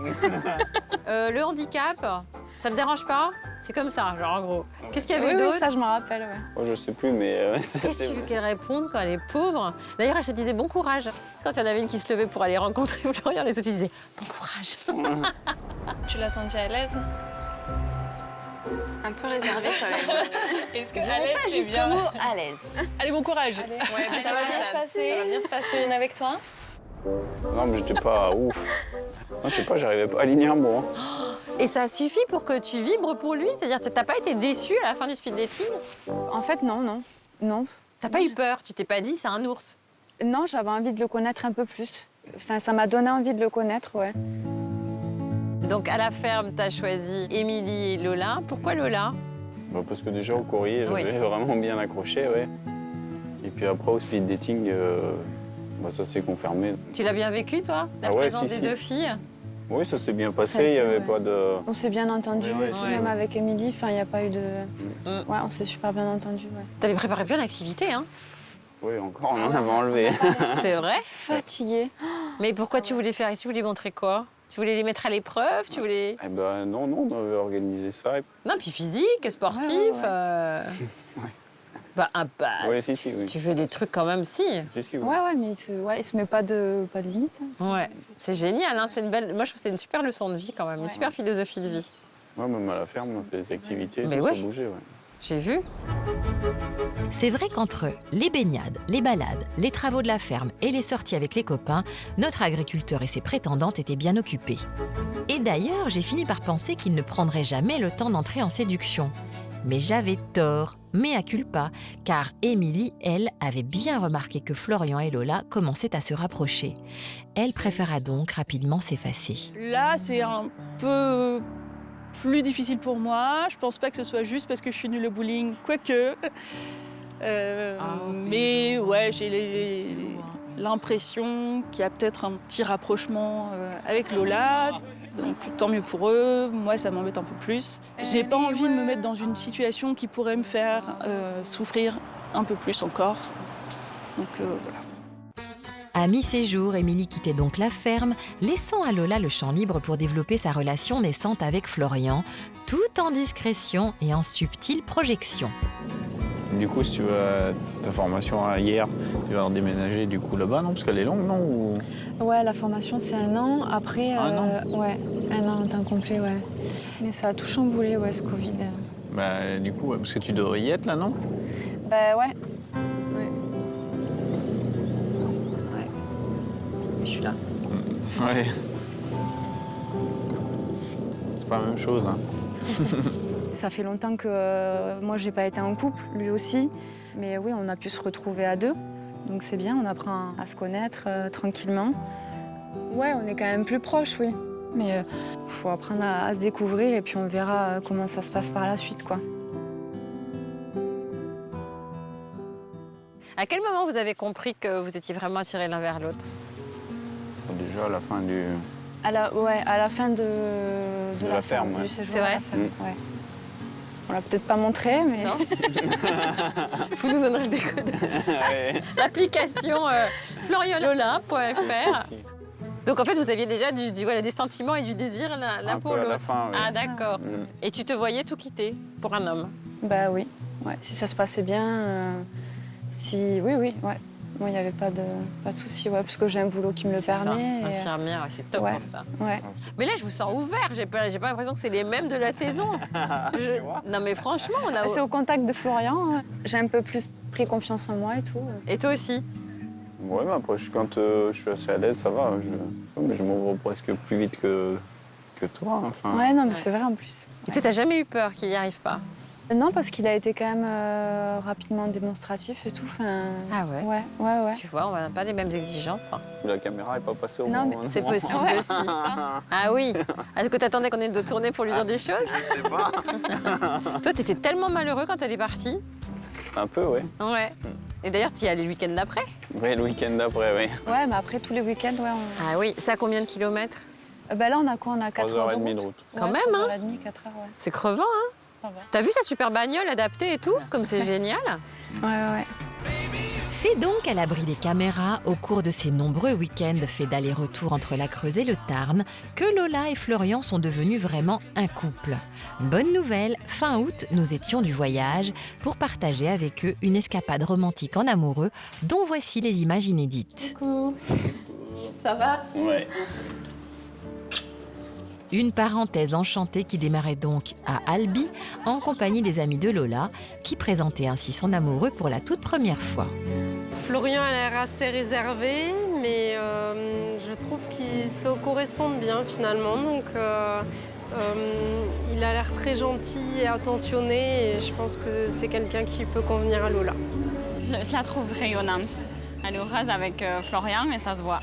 [SPEAKER 3] Le handicap, ça te dérange pas? C'est comme ça, genre en gros. Qu'est-ce qu'il y avait
[SPEAKER 8] Oui,
[SPEAKER 3] d'autre?
[SPEAKER 8] ça, je me rappelle, ouais.
[SPEAKER 9] Oh, je sais plus, mais
[SPEAKER 3] Qu'est-ce que tu veux qu'elle réponde quand elle est pauvre? D'ailleurs, elle se disait bon courage. Quand il y en avait une qui se levait pour aller rencontrer Florian, les autres disaient bon courage.
[SPEAKER 10] Tu l'as senti à l'aise?
[SPEAKER 5] Un peu réservé quand même.
[SPEAKER 10] Est-ce que à l'aise, c'est bien?
[SPEAKER 5] à l'aise.
[SPEAKER 10] Allez, bon courage.
[SPEAKER 5] Allez.
[SPEAKER 10] Ouais,
[SPEAKER 5] Ça va bien se passer.
[SPEAKER 10] Ça va bien se passer. Une avec toi?
[SPEAKER 9] non, mais j'étais pas ouf. Non, je sais pas, j'arrivais pas à aligner un mot. Hein.
[SPEAKER 3] Et ça suffit pour que tu vibres pour lui? C'est-à-dire, t'as pas été déçue à la fin du speed dating?
[SPEAKER 8] En fait, non.
[SPEAKER 3] T'as pas eu peur? Tu t'es pas dit c'est un ours?
[SPEAKER 8] Non, j'avais envie de le connaître un peu plus. Enfin, ça m'a donné envie de le connaître, ouais.
[SPEAKER 3] Donc à la ferme, t'as choisi Émilie et Lola. Pourquoi Lola?
[SPEAKER 9] Bah, parce que déjà au courrier, j'avais vraiment bien accroché, ouais. Et puis après au speed dating, ça s'est confirmé.
[SPEAKER 3] Tu l'as bien vécu, toi? La présence des deux filles?
[SPEAKER 9] Oui, ça s'est bien passé,
[SPEAKER 8] Ça a été,
[SPEAKER 9] il n'y avait pas de...
[SPEAKER 8] On s'est bien entendu,
[SPEAKER 9] Ouais.
[SPEAKER 8] même avec Émilie, il n'y a pas eu de... Ouais, on s'est super bien entendu, ouais.
[SPEAKER 3] T'avais préparé plein d'activités, hein?
[SPEAKER 9] Oui, encore, on en avait enlevé.
[SPEAKER 3] C'est vrai?
[SPEAKER 8] Fatiguée.
[SPEAKER 3] Mais pourquoi tu voulais faire? Tu voulais montrer quoi? Tu voulais les mettre à l'épreuve? Tu voulais...
[SPEAKER 9] Eh ben non, on avait organisé ça.
[SPEAKER 3] Non, puis physique, sportif.
[SPEAKER 9] Ouais, si, oui.
[SPEAKER 3] Tu fais des trucs quand même, si.
[SPEAKER 9] Si, oui.
[SPEAKER 8] Ouais, mais il se met pas de limite.
[SPEAKER 3] Ouais, c'est génial, hein, c'est une belle... Moi, je trouve que c'est une super leçon de vie quand même, une super philosophie de vie.
[SPEAKER 9] Ouais, même à la ferme, on fait des activités,
[SPEAKER 3] Mais
[SPEAKER 9] tout
[SPEAKER 3] ouais.
[SPEAKER 9] ça bougeait, ouais.
[SPEAKER 3] J'ai vu.
[SPEAKER 2] C'est vrai qu'entre les baignades, les balades, les travaux de la ferme et les sorties avec les copains, notre agriculteur et ses prétendantes étaient bien occupés. Et d'ailleurs, j'ai fini par penser qu'il ne prendrait jamais le temps d'entrer en séduction. Mais j'avais tort, mea culpa, car Émilie, elle, avait bien remarqué que Florian et Lola commençaient à se rapprocher. Elle préféra donc rapidement s'effacer.
[SPEAKER 11] Là, c'est un peu plus difficile pour moi. Je pense pas que ce soit juste parce que je suis nulle au bowling, quoique. Mais ouais, j'ai l'impression qu'il y a peut-être un petit rapprochement avec Lola. Donc tant mieux pour eux, moi ça m'embête un peu plus. J'ai pas envie de me mettre dans une situation qui pourrait me faire souffrir un peu plus encore. Donc voilà.
[SPEAKER 2] À mi-séjour, Émilie quittait donc la ferme, laissant à Lola le champ libre pour développer sa relation naissante avec Florian, tout en discrétion et en subtile projection.
[SPEAKER 9] Du coup, si tu veux ta formation à hier, tu vas déménager du coup là-bas, non? Parce qu'elle est longue, non? Ou...
[SPEAKER 8] Ouais, la formation c'est 1 an. Après,
[SPEAKER 9] 1 an?
[SPEAKER 8] Ouais, 1 an en temps complet, ouais. Mais ça a tout chamboulé, ouais, ce Covid.
[SPEAKER 9] Bah, du coup, ouais, parce que tu devrais y être là, non?
[SPEAKER 8] Bah ouais. Mais je suis là.
[SPEAKER 9] Ouais. C'est pas la même chose, hein.
[SPEAKER 8] Ça fait longtemps que moi j'ai pas été en couple, lui aussi. Mais oui, on a pu se retrouver à 2. Donc c'est bien, on apprend à se connaître tranquillement. Ouais, on est quand même plus proches, oui. Mais il faut apprendre à se découvrir et puis on verra comment ça se passe par la suite, quoi.
[SPEAKER 3] À quel moment vous avez compris que vous étiez vraiment attirés l'un vers l'autre?
[SPEAKER 9] Déjà à la fin du...
[SPEAKER 8] À la fin de
[SPEAKER 9] la ferme,
[SPEAKER 8] du
[SPEAKER 9] ouais.
[SPEAKER 8] séjour.
[SPEAKER 3] C'est vrai?
[SPEAKER 8] à la ferme, ouais. On l'a peut-être pas montré, mais...
[SPEAKER 3] Non. Vous nous donnerez le décodeur.
[SPEAKER 9] Ouais.
[SPEAKER 3] L'application florianlola.fr. Donc en fait, vous aviez déjà des sentiments et du désir l'un
[SPEAKER 9] Un
[SPEAKER 3] pour
[SPEAKER 9] peu à la
[SPEAKER 3] l'autre.
[SPEAKER 9] fin, oui.
[SPEAKER 3] Ah d'accord. Et tu te voyais tout quitter pour un homme?
[SPEAKER 8] Bah oui. Ouais, si ça se passait bien, oui, ouais. Moi, il n'y avait pas de souci, ouais, parce que j'ai un boulot qui me le
[SPEAKER 3] C'est ça,
[SPEAKER 8] permet.
[SPEAKER 3] infirmière, ouais, c'est top
[SPEAKER 8] Ouais.
[SPEAKER 3] pour ça.
[SPEAKER 8] Ouais.
[SPEAKER 3] Mais là, je vous sens ouvert. J'ai pas l'impression que c'est les mêmes de la saison. Non, mais franchement, on a.
[SPEAKER 8] C'est au contact de Florian. J'ai un peu plus pris confiance en moi et tout.
[SPEAKER 3] Et toi aussi?
[SPEAKER 9] Ouais, mais après, quand je suis assez à l'aise, ça va. Je m'ouvre presque plus vite que toi. Enfin.
[SPEAKER 8] Ouais, non, mais c'est vrai en plus.
[SPEAKER 3] Et tu n'as jamais eu peur qu'il n'y arrive pas?
[SPEAKER 8] Non, parce qu'il a été quand même rapidement démonstratif et tout. Enfin,
[SPEAKER 3] Ah ouais?
[SPEAKER 8] Ouais.
[SPEAKER 3] Tu vois, on n'a pas les mêmes exigences. Hein.
[SPEAKER 9] La caméra n'est pas passée au
[SPEAKER 8] Non,
[SPEAKER 9] moment.
[SPEAKER 3] C'est possible aussi. Ah oui? Est-ce que tu attendais qu'on ait le dos tourné pour lui dire des choses?
[SPEAKER 9] Je sais pas.
[SPEAKER 3] Toi, tu étais tellement malheureux quand elle est partie.
[SPEAKER 9] Un peu, ouais.
[SPEAKER 3] Ouais. Et d'ailleurs, tu y allais le week-end d'après?
[SPEAKER 9] Ouais, le week-end d'après, oui.
[SPEAKER 8] Ouais, mais après, tous les week-ends, ouais.
[SPEAKER 3] Ah oui. C'est à combien de kilomètres?
[SPEAKER 8] Bah là, on a quoi? On a 4 heures de
[SPEAKER 9] 3h30
[SPEAKER 8] route.
[SPEAKER 9] de route.
[SPEAKER 3] Quand même, hein?
[SPEAKER 8] 3h30, 4 heures, ouais.
[SPEAKER 3] C'est crevant, hein?
[SPEAKER 8] Ça va.
[SPEAKER 3] T'as vu sa super bagnole adaptée et tout? Comme c'est génial.
[SPEAKER 8] Ouais.
[SPEAKER 2] C'est donc à l'abri des caméras, au cours de ces nombreux week-ends faits d'aller-retour entre la Creuse et le Tarn, que Lola et Florian sont devenus vraiment un couple. Bonne nouvelle, fin août, nous étions du voyage pour partager avec eux une escapade romantique en amoureux, dont voici les images inédites.
[SPEAKER 10] Coucou. Ça va?
[SPEAKER 9] Ouais.
[SPEAKER 2] Une parenthèse enchantée qui démarrait donc à Albi, en compagnie des amis de Lola, qui présentait ainsi son amoureux pour la toute première fois.
[SPEAKER 12] Florian a l'air assez réservé, mais je trouve qu'ils se correspondent bien finalement. Donc, il a l'air très gentil et attentionné et je pense que c'est quelqu'un qui peut convenir à Lola.
[SPEAKER 10] Je la trouve rayonnante. Elle est heureuse avec Florian et ça se voit.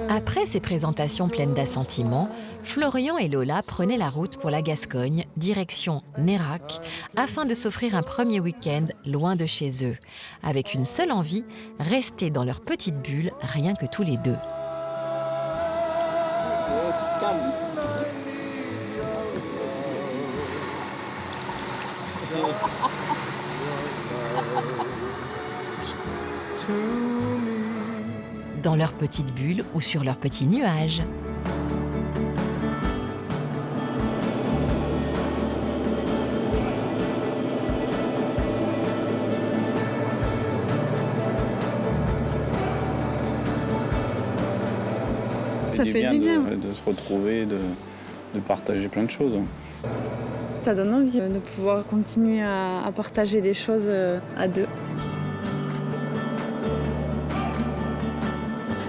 [SPEAKER 2] Après ces présentations pleines d'assentiments, Florian et Lola prenaient la route pour la Gascogne, direction Nérac, afin de s'offrir un premier week-end loin de chez eux, avec une seule envie, rester dans leur petite bulle, rien que tous les deux. Dans leur petite bulle ou sur leur petit nuage.
[SPEAKER 8] Ça fait du bien.
[SPEAKER 9] De se retrouver, de partager plein de choses.
[SPEAKER 8] Ça donne envie de pouvoir continuer à partager des choses à deux.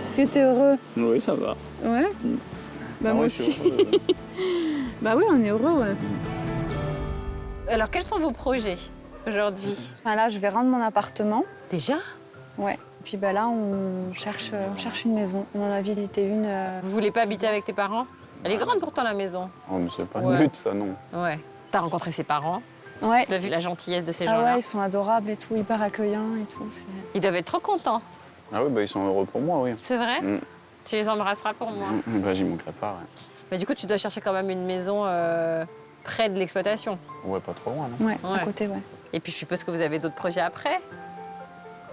[SPEAKER 8] Est-ce que t'es heureux?
[SPEAKER 9] Oui, ça va.
[SPEAKER 8] Ouais. Bah moi
[SPEAKER 9] ouais,
[SPEAKER 8] aussi.
[SPEAKER 9] je suis heureux.
[SPEAKER 8] Bah oui, on est heureux, ouais.
[SPEAKER 3] Alors, quels sont vos projets aujourd'hui?
[SPEAKER 8] Là, je vais rendre mon appartement.
[SPEAKER 3] Déjà?
[SPEAKER 8] Ouais. Puis bah là, on cherche une maison. On en a visité une.
[SPEAKER 3] Vous voulez pas habiter avec tes parents? Elle est grande pourtant, la maison.
[SPEAKER 9] Oh, mais c'est pas
[SPEAKER 3] Ouais.
[SPEAKER 9] le but, ça, non.
[SPEAKER 3] Ouais. T'as rencontré ses parents?
[SPEAKER 8] Ouais.
[SPEAKER 3] T'as vu la gentillesse de ces
[SPEAKER 8] Ah
[SPEAKER 3] gens-là?
[SPEAKER 8] ouais, ils sont adorables et tout, hyper accueillants et tout.
[SPEAKER 3] Ils doivent être trop contents.
[SPEAKER 9] Ah oui, bah, ils sont heureux pour moi, oui.
[SPEAKER 3] C'est vrai?
[SPEAKER 9] Mm.
[SPEAKER 3] Tu les embrasseras pour moi.
[SPEAKER 9] Bah, j'y manquerai pas, ouais.
[SPEAKER 3] Mais du coup, tu dois chercher quand même une maison près de l'exploitation.
[SPEAKER 9] Ouais, pas trop loin, non?
[SPEAKER 8] Ouais,
[SPEAKER 3] Ouais.
[SPEAKER 8] à côté, ouais.
[SPEAKER 3] Et puis, je suppose que vous avez d'autres projets après?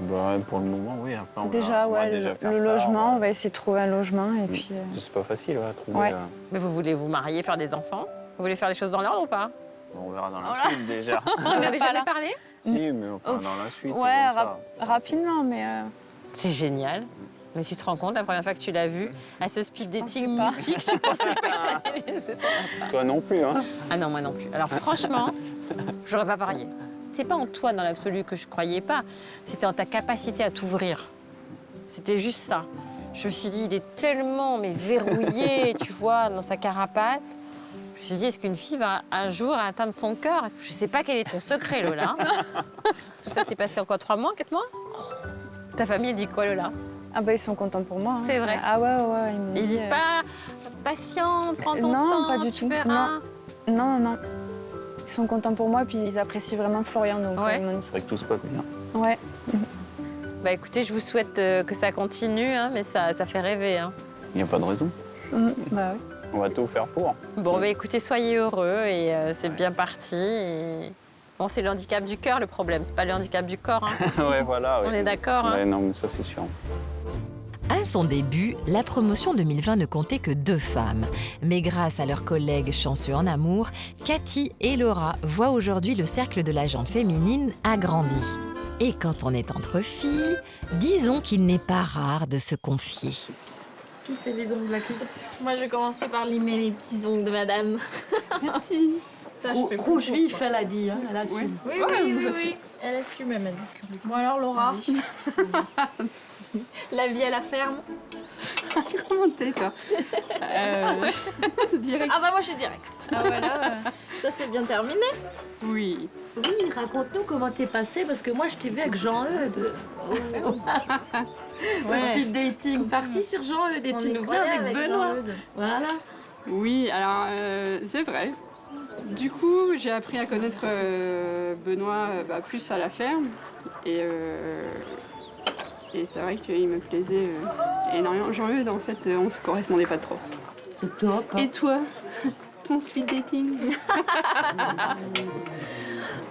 [SPEAKER 9] Bah, pour le moment, oui. Après, on
[SPEAKER 8] Déjà,
[SPEAKER 9] va
[SPEAKER 8] ouais,
[SPEAKER 9] déjà faire
[SPEAKER 8] le
[SPEAKER 9] ça,
[SPEAKER 8] logement, on va essayer de trouver un logement et puis...
[SPEAKER 9] C'est pas facile, ouais, à trouver.
[SPEAKER 8] Ouais.
[SPEAKER 3] Mais vous voulez vous marier, faire des enfants? Vous voulez faire les choses dans l'ordre ou pas?
[SPEAKER 9] On verra dans la suite, déjà.
[SPEAKER 3] Vous en avez jamais parlé?
[SPEAKER 9] Si, mais enfin, dans la suite.
[SPEAKER 8] Ouais,
[SPEAKER 9] comme ça.
[SPEAKER 8] rapidement, mais...
[SPEAKER 3] C'est génial. Mais tu te rends compte, la première fois que tu l'as vu, à ce speed dating mutique, tu pensais pas qu'elle allait-
[SPEAKER 9] Toi non plus, hein?
[SPEAKER 3] Ah non, moi non plus. Alors franchement, j'aurais pas parié. C'est pas en toi dans l'absolu que je croyais pas, c'était en ta capacité à t'ouvrir. C'était juste ça. Je me suis dit, il est tellement verrouillé, tu vois, dans sa carapace. Je me suis dit, est-ce qu'une fille va un jour atteindre son cœur? Je sais pas quel est ton secret, Lola. Tout ça s'est passé en quoi, 3 mois, 4 mois? Ta famille dit quoi, Lola?
[SPEAKER 8] Ah bah ils sont contents pour moi.
[SPEAKER 3] C'est vrai.
[SPEAKER 8] Ah ouais, ils m'ont
[SPEAKER 3] Ils
[SPEAKER 8] dit,
[SPEAKER 3] disent pas patient, prends ton
[SPEAKER 8] non,
[SPEAKER 3] temps,
[SPEAKER 8] pas du
[SPEAKER 3] tu
[SPEAKER 8] tout.
[SPEAKER 3] verras.
[SPEAKER 8] Non. Ils sont contents pour moi, puis ils apprécient vraiment Florian. Donc,
[SPEAKER 3] Ouais.
[SPEAKER 8] ils m'ont dit-
[SPEAKER 9] C'est vrai que tout se passe bien.
[SPEAKER 8] Ouais.
[SPEAKER 3] Bah écoutez, je vous souhaite que ça continue, hein, mais ça fait rêver. Hein.
[SPEAKER 9] Il n'y a pas de raison.
[SPEAKER 8] Bah oui.
[SPEAKER 9] On va tout faire pour.
[SPEAKER 3] Bon, bah écoutez, soyez heureux et c'est bien parti. Et... Bon, c'est le handicap du cœur le problème, c'est pas le handicap du corps. Hein.
[SPEAKER 9] Ouais, voilà. Ouais.
[SPEAKER 3] On est d'accord. Hein.
[SPEAKER 9] Ouais, non, ça c'est sûr.
[SPEAKER 2] À son début, la promotion 2020 ne comptait que 2 femmes. Mais grâce à leurs collègues chanceux en amour, Cathy et Laura voient aujourd'hui le cercle de la gente féminine agrandi. Et quand on est entre filles, disons qu'il n'est pas rare de se confier.
[SPEAKER 13] Qui fait les ongles là? Moi, je vais commencer par limer les petits ongles de madame. Merci. Ça, je fais
[SPEAKER 12] Rouge
[SPEAKER 13] plus
[SPEAKER 12] vif,
[SPEAKER 13] pour,
[SPEAKER 12] elle a dit, hein, elle a su.
[SPEAKER 13] Oui. Elle a su même. Bon alors, Laura. La vie à la ferme.
[SPEAKER 12] Comment t'es, toi Direct.
[SPEAKER 13] Ah bah moi, je suis direct. Ah voilà. Ça, c'est bien terminé.
[SPEAKER 12] Oui. Oui, raconte-nous comment t'es passée, parce que moi, je t'ai vu avec Jean-Eudes. Speed dating, parti sur Jean-Eudes, et tu nous viens avec Benoît. Voilà.
[SPEAKER 14] Oui, alors c'est vrai. Du coup, j'ai appris à connaître Benoît plus à la ferme. Et c'est vrai qu'il me plaisait énormément. Jean-Eudes, en fait, on se correspondait pas trop.
[SPEAKER 12] C'est top. Hein.
[SPEAKER 14] Et toi? Ton speed dating?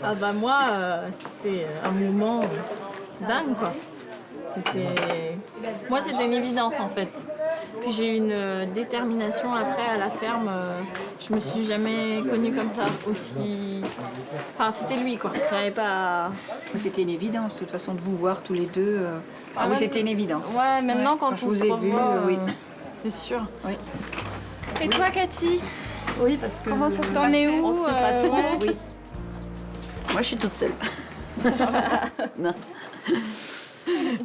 [SPEAKER 13] Ah bah moi, c'était un moment dingue quoi. Moi c'était une évidence en fait. Puis j'ai eu une détermination après à la ferme. Je me suis jamais connue comme ça aussi. Enfin c'était lui quoi. J'avais pas.
[SPEAKER 15] C'était une évidence de toute façon de vous voir tous les deux. Ah oui, c'était une évidence.
[SPEAKER 13] Ouais, maintenant quand
[SPEAKER 15] je
[SPEAKER 13] on
[SPEAKER 15] vous
[SPEAKER 13] se
[SPEAKER 15] ai
[SPEAKER 13] revoit,
[SPEAKER 15] vu, oui.
[SPEAKER 13] c'est sûr.
[SPEAKER 15] Oui.
[SPEAKER 13] Et toi Cathy?
[SPEAKER 12] Oui, parce que...
[SPEAKER 13] Comment ça se passe? Où
[SPEAKER 12] On sait pas trop.
[SPEAKER 13] ouais.
[SPEAKER 15] Oui. Moi, je suis toute seule.
[SPEAKER 16] Non.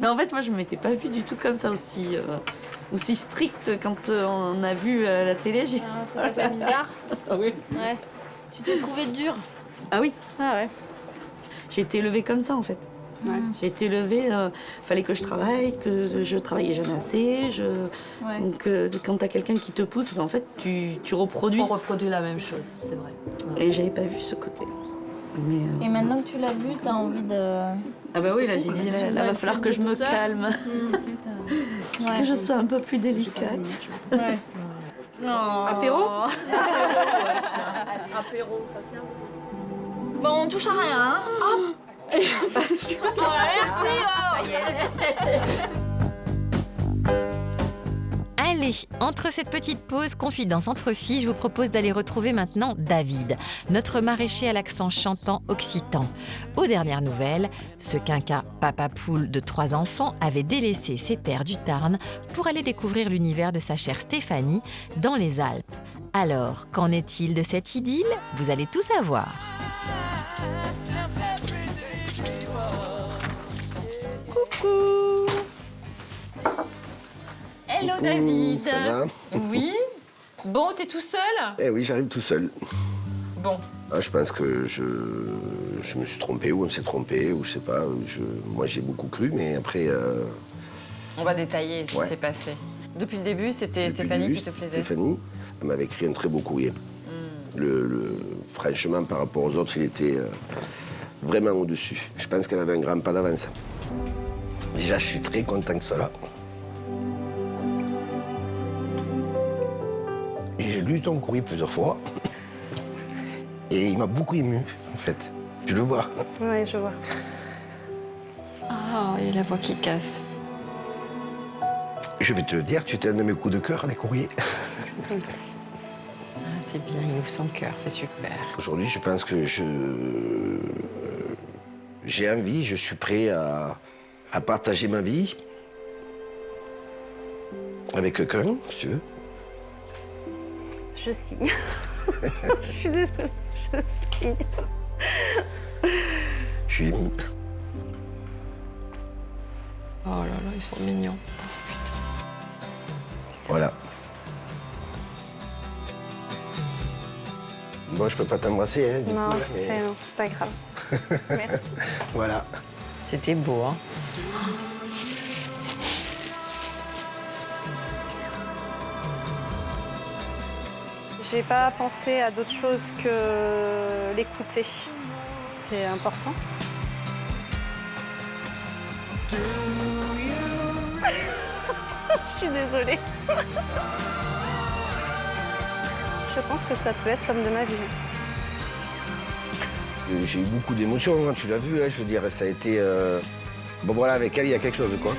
[SPEAKER 16] Mais en fait, moi, je ne m'étais pas vue du tout comme ça, aussi stricte quand on a vu à la télé.
[SPEAKER 13] Ça t'a fait bizarre?
[SPEAKER 16] Ah oui.
[SPEAKER 13] Ouais. Tu t'es trouvée dure?
[SPEAKER 16] Ah oui.
[SPEAKER 13] Ah ouais.
[SPEAKER 16] J'ai été élevée comme ça, en fait.
[SPEAKER 14] Ouais.
[SPEAKER 16] J'ai été élevée, fallait que je travaille, que je travaillais jamais assez.
[SPEAKER 13] Ouais.
[SPEAKER 16] Donc, quand t'as quelqu'un qui te pousse, ben, en fait, tu reproduis.
[SPEAKER 12] On reproduit la même chose, c'est vrai.
[SPEAKER 16] Et j'avais pas vu ce côté. Mais,
[SPEAKER 13] Et maintenant que tu l'as vu, t'as envie de...
[SPEAKER 16] Ah bah oui, là j'ai dit, là va falloir que je me calme. Que je sois un peu plus délicate.
[SPEAKER 13] Ouais.
[SPEAKER 16] Apéro?
[SPEAKER 13] Apéro, ça tient. Bon, on touche à rien, hein? Hop. Merci,
[SPEAKER 2] Ça y est. Allez, entre cette petite pause confidence entre filles, je vous propose d'aller retrouver maintenant David, notre maraîcher à l'accent chantant occitan. Aux dernières nouvelles, ce quinquat papa poule de 3 enfants avait délaissé ses terres du Tarn pour aller découvrir l'univers de sa chère Stéphanie dans les Alpes. Alors, qu'en est-il de cette idylle? Vous allez tout savoir.
[SPEAKER 3] Coucou. Hello David.
[SPEAKER 17] Ça va?
[SPEAKER 3] Oui. Bon, t'es tout seul?
[SPEAKER 17] Eh oui, j'arrive tout seul.
[SPEAKER 3] Bon.
[SPEAKER 17] Ah, je pense que je me suis trompé ou on s'est trompé ou je sais pas. Moi, j'ai beaucoup cru, mais après.
[SPEAKER 3] On va détailler ce qui
[SPEAKER 17] Ouais.
[SPEAKER 3] s'est passé. Depuis le début, c'était
[SPEAKER 17] depuis le
[SPEAKER 3] Stéphanie
[SPEAKER 17] début,
[SPEAKER 3] qui te plaisait.
[SPEAKER 17] Stéphanie, elle m'avait écrit un très beau courrier. Franchement, par rapport aux autres, il était vraiment au-dessus. Je pense qu'elle avait un grand pas d'avance. Déjà, je suis très content que ce soit là. J'ai lu ton courrier plusieurs fois. Et il m'a beaucoup ému, en fait. Tu le vois.
[SPEAKER 5] Ouais, je vois.
[SPEAKER 3] Ah, il y a la voix qui casse.
[SPEAKER 17] Je vais te le dire, tu étais un de mes coups de cœur, les courriers.
[SPEAKER 5] Merci.
[SPEAKER 3] Ah, c'est bien, il ouvre son cœur, c'est super.
[SPEAKER 17] Aujourd'hui, je pense que j'ai envie, je suis prêt à partager ma vie avec quelqu'un, si tu veux.
[SPEAKER 5] Je signe. Je suis désolée, je signe.
[SPEAKER 17] Je suis ému.
[SPEAKER 3] Oh là là, ils sont mignons.
[SPEAKER 17] Voilà. Bon, je peux pas t'embrasser, hein, du
[SPEAKER 5] Non,
[SPEAKER 17] coup,
[SPEAKER 5] je
[SPEAKER 17] mais-
[SPEAKER 5] sais, non, c'est pas grave. Merci.
[SPEAKER 17] Voilà.
[SPEAKER 3] C'était beau, hein?
[SPEAKER 18] J'ai pas pensé à d'autre chose que l'écouter. C'est important. Je suis désolée. Je pense que ça peut être l'homme de ma vie.
[SPEAKER 17] J'ai eu beaucoup d'émotions, hein, tu l'as vu, hein, je veux dire, ça a été... Bon voilà, avec elle, il y a quelque chose, quoi.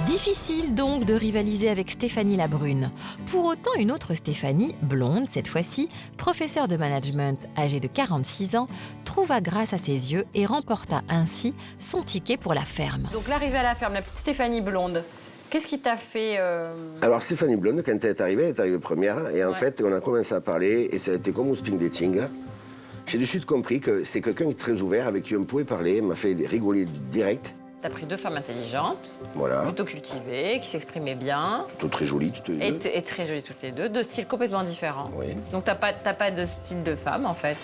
[SPEAKER 2] Difficile donc de rivaliser avec Stéphanie Labrune. Pour autant, une autre Stéphanie, blonde cette fois-ci, professeure de management âgée de 46 ans, trouva grâce à ses yeux et remporta ainsi son ticket pour la ferme.
[SPEAKER 3] Donc l'arrivée à la ferme, la petite Stéphanie blonde, qu'est-ce qui t'a fait
[SPEAKER 17] Alors Stéphanie Blonde, quand elle est arrivée première, et en fait, on a commencé à parler, et ça a été comme au speed dating. J'ai de suite compris que c'était quelqu'un qui est très ouvert, avec qui on pouvait parler, m'a fait rigoler direct.
[SPEAKER 3] T'as pris 2 femmes intelligentes,
[SPEAKER 17] Voilà.
[SPEAKER 3] plutôt cultivées, qui s'exprimaient bien.
[SPEAKER 17] Plutôt très jolies, toutes les deux.
[SPEAKER 3] Et très jolies toutes les deux, de styles complètement différents.
[SPEAKER 17] Oui.
[SPEAKER 3] Donc t'as pas de style de femme en fait.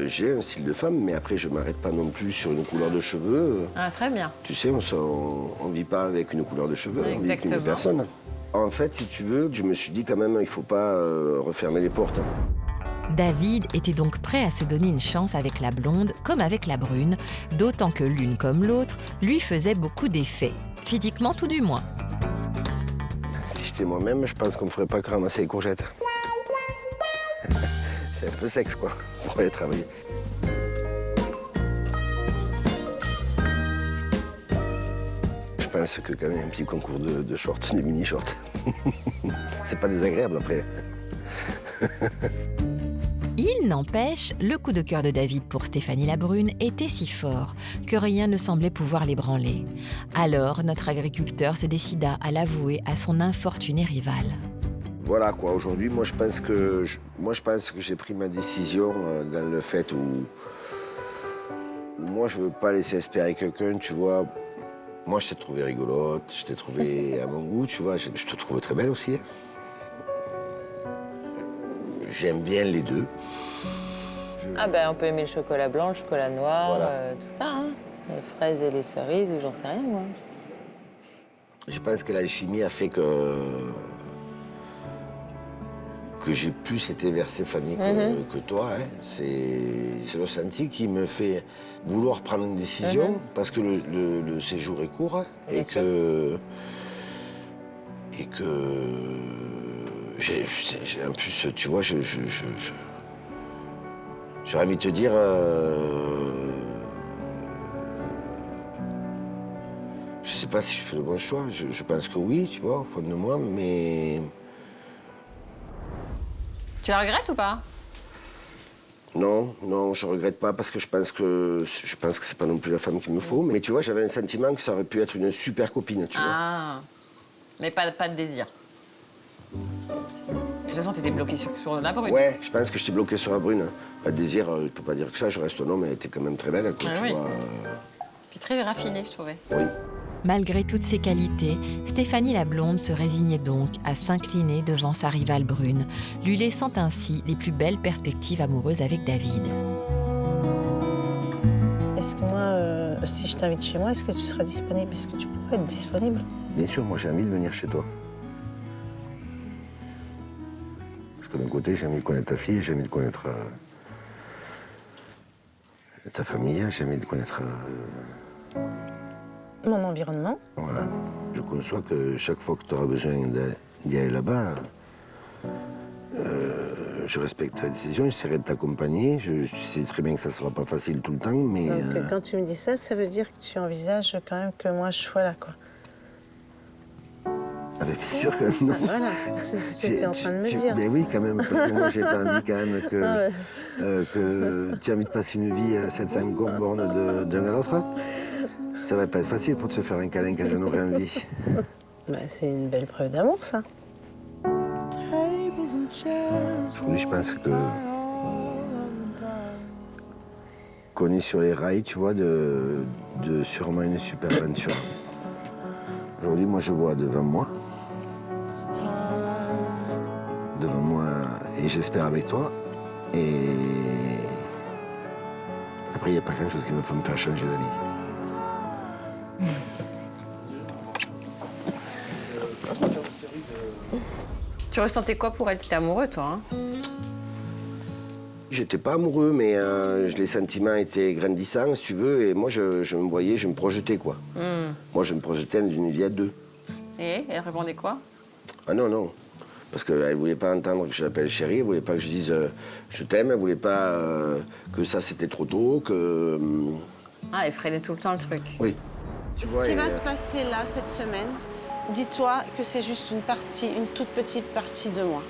[SPEAKER 17] J'ai un style de femme, mais après, je m'arrête pas non plus sur une couleur de cheveux.
[SPEAKER 3] Ah, très bien.
[SPEAKER 17] Tu sais, on vit pas avec une couleur de cheveux, on vit avec une
[SPEAKER 3] Exactement.
[SPEAKER 17] personne. En fait, si tu veux, je me suis dit quand même, il faut pas refermer les portes.
[SPEAKER 2] David était donc prêt à se donner une chance avec la blonde comme avec la brune, d'autant que l'une comme l'autre lui faisait beaucoup d'effets, physiquement tout du moins.
[SPEAKER 17] Si j'étais moi-même, je pense qu'on me ferait pas que ramasser les courgettes. C'est un peu sexe, quoi, pour aller travailler. Je pense que quand même un petit concours de shorts, de mini-shorts. C'est pas désagréable après.
[SPEAKER 2] Il n'empêche, le coup de cœur de David pour Stéphanie Labrune était si fort que rien ne semblait pouvoir l'ébranler. Alors, notre agriculteur se décida à l'avouer à son infortuné rival.
[SPEAKER 17] Voilà quoi, aujourd'hui, moi je pense que j'ai pris ma décision dans le fait où moi je veux pas laisser espérer quelqu'un, tu vois. Moi je t'ai trouvé rigolote, je t'ai trouvé à mon goût, tu vois, je te trouve très belle aussi. Hein. J'aime bien les deux.
[SPEAKER 3] Ah ben on peut aimer le chocolat blanc, le chocolat noir,
[SPEAKER 17] Voilà.
[SPEAKER 3] tout ça, hein. Les fraises et les cerises, ou j'en sais rien moi.
[SPEAKER 17] Je pense que l'alchimie a fait que j'ai plus été vers Stéphanie que toi. Hein. C'est le ressenti qui me fait vouloir prendre une décision parce que le séjour est court hein, et que j'ai en plus, tu vois, j'aurais envie de te dire, je sais pas si je fais le bon choix. Je pense que oui, tu vois, au fond de moi, mais
[SPEAKER 3] Tu la regrettes ou pas?
[SPEAKER 17] non, je regrette pas parce que je pense que c'est pas non plus la femme qu'il me faut. Mais tu vois, j'avais un sentiment que ça aurait pu être une super copine, tu vois.
[SPEAKER 3] Ah, mais pas de désir. De toute façon, t'étais bloqué sur la brune.
[SPEAKER 17] Ouais, je pense que je t'ai bloqué sur la brune. Pas de désir, je peux pas dire que ça, je reste un homme, elle était quand même très belle, quoi,
[SPEAKER 3] Ah
[SPEAKER 17] tu
[SPEAKER 3] oui.
[SPEAKER 17] vois.
[SPEAKER 3] Puis très raffinée, je trouvais.
[SPEAKER 17] Oui.
[SPEAKER 2] Malgré toutes ses qualités, Stéphanie la blonde se résignait donc à s'incliner devant sa rivale brune, lui laissant ainsi les plus belles perspectives amoureuses avec David.
[SPEAKER 18] Est-ce que moi, si je t'invite chez moi, est-ce que tu seras disponible? Est-ce que tu pourrais être disponible?
[SPEAKER 17] Bien sûr, moi j'ai envie de venir chez toi. Parce que d'un côté, j'ai envie de connaître ta fille, j'ai envie de connaître ta famille, j'ai envie de connaître...
[SPEAKER 18] Mon environnement.
[SPEAKER 17] Voilà. Je conçois que chaque fois que tu auras besoin d'y aller là-bas, je respecte ta décision, j'essaierai de t'accompagner. Je sais très bien que ça ne sera pas facile tout le temps, mais...
[SPEAKER 18] Donc, quand tu me dis ça, ça veut dire que tu envisages quand même que moi, je sois là, quoi.
[SPEAKER 17] Ah ben, bien sûr que non.
[SPEAKER 18] Ah, voilà, c'est ce que tu es en train de me dire.
[SPEAKER 17] Ben oui, quand même, parce que moi, j'ai pas envie quand même que,
[SPEAKER 18] Ah ouais.
[SPEAKER 17] que tu as envie de passer une vie à 700 bornes d'un à l'autre. Ça va pas être facile pour te faire un câlin quand j'en aurai envie.
[SPEAKER 18] Bah, c'est une belle preuve d'amour, ça.
[SPEAKER 17] Aujourd'hui, je pense qu'on est sur les rails, tu vois, de sûrement une super aventure. Aujourd'hui, moi, je vois devant moi, et j'espère avec toi. Et après, il n'y a pas grand-chose qui me fait me faire changer d'avis.
[SPEAKER 3] Tu ressentais quoi pour elle? T'étais amoureux, toi, hein?
[SPEAKER 17] J'étais pas amoureux, mais les sentiments étaient grandissants, si tu veux, et moi, je me voyais, je me projetais, quoi. Moi, je me projetais dans une vie à deux.
[SPEAKER 3] Et elle répondait quoi?
[SPEAKER 17] Ah non, non. Parce qu'elle voulait pas entendre que je l'appelle chérie, elle voulait pas que je dise je t'aime, elle voulait pas que ça, c'était trop tôt, que...
[SPEAKER 3] Ah, elle freinait tout le temps le truc.
[SPEAKER 17] Oui.
[SPEAKER 18] Ce qui va se passer là, cette semaine, dis-toi que c'est juste une partie, une toute petite partie de moi.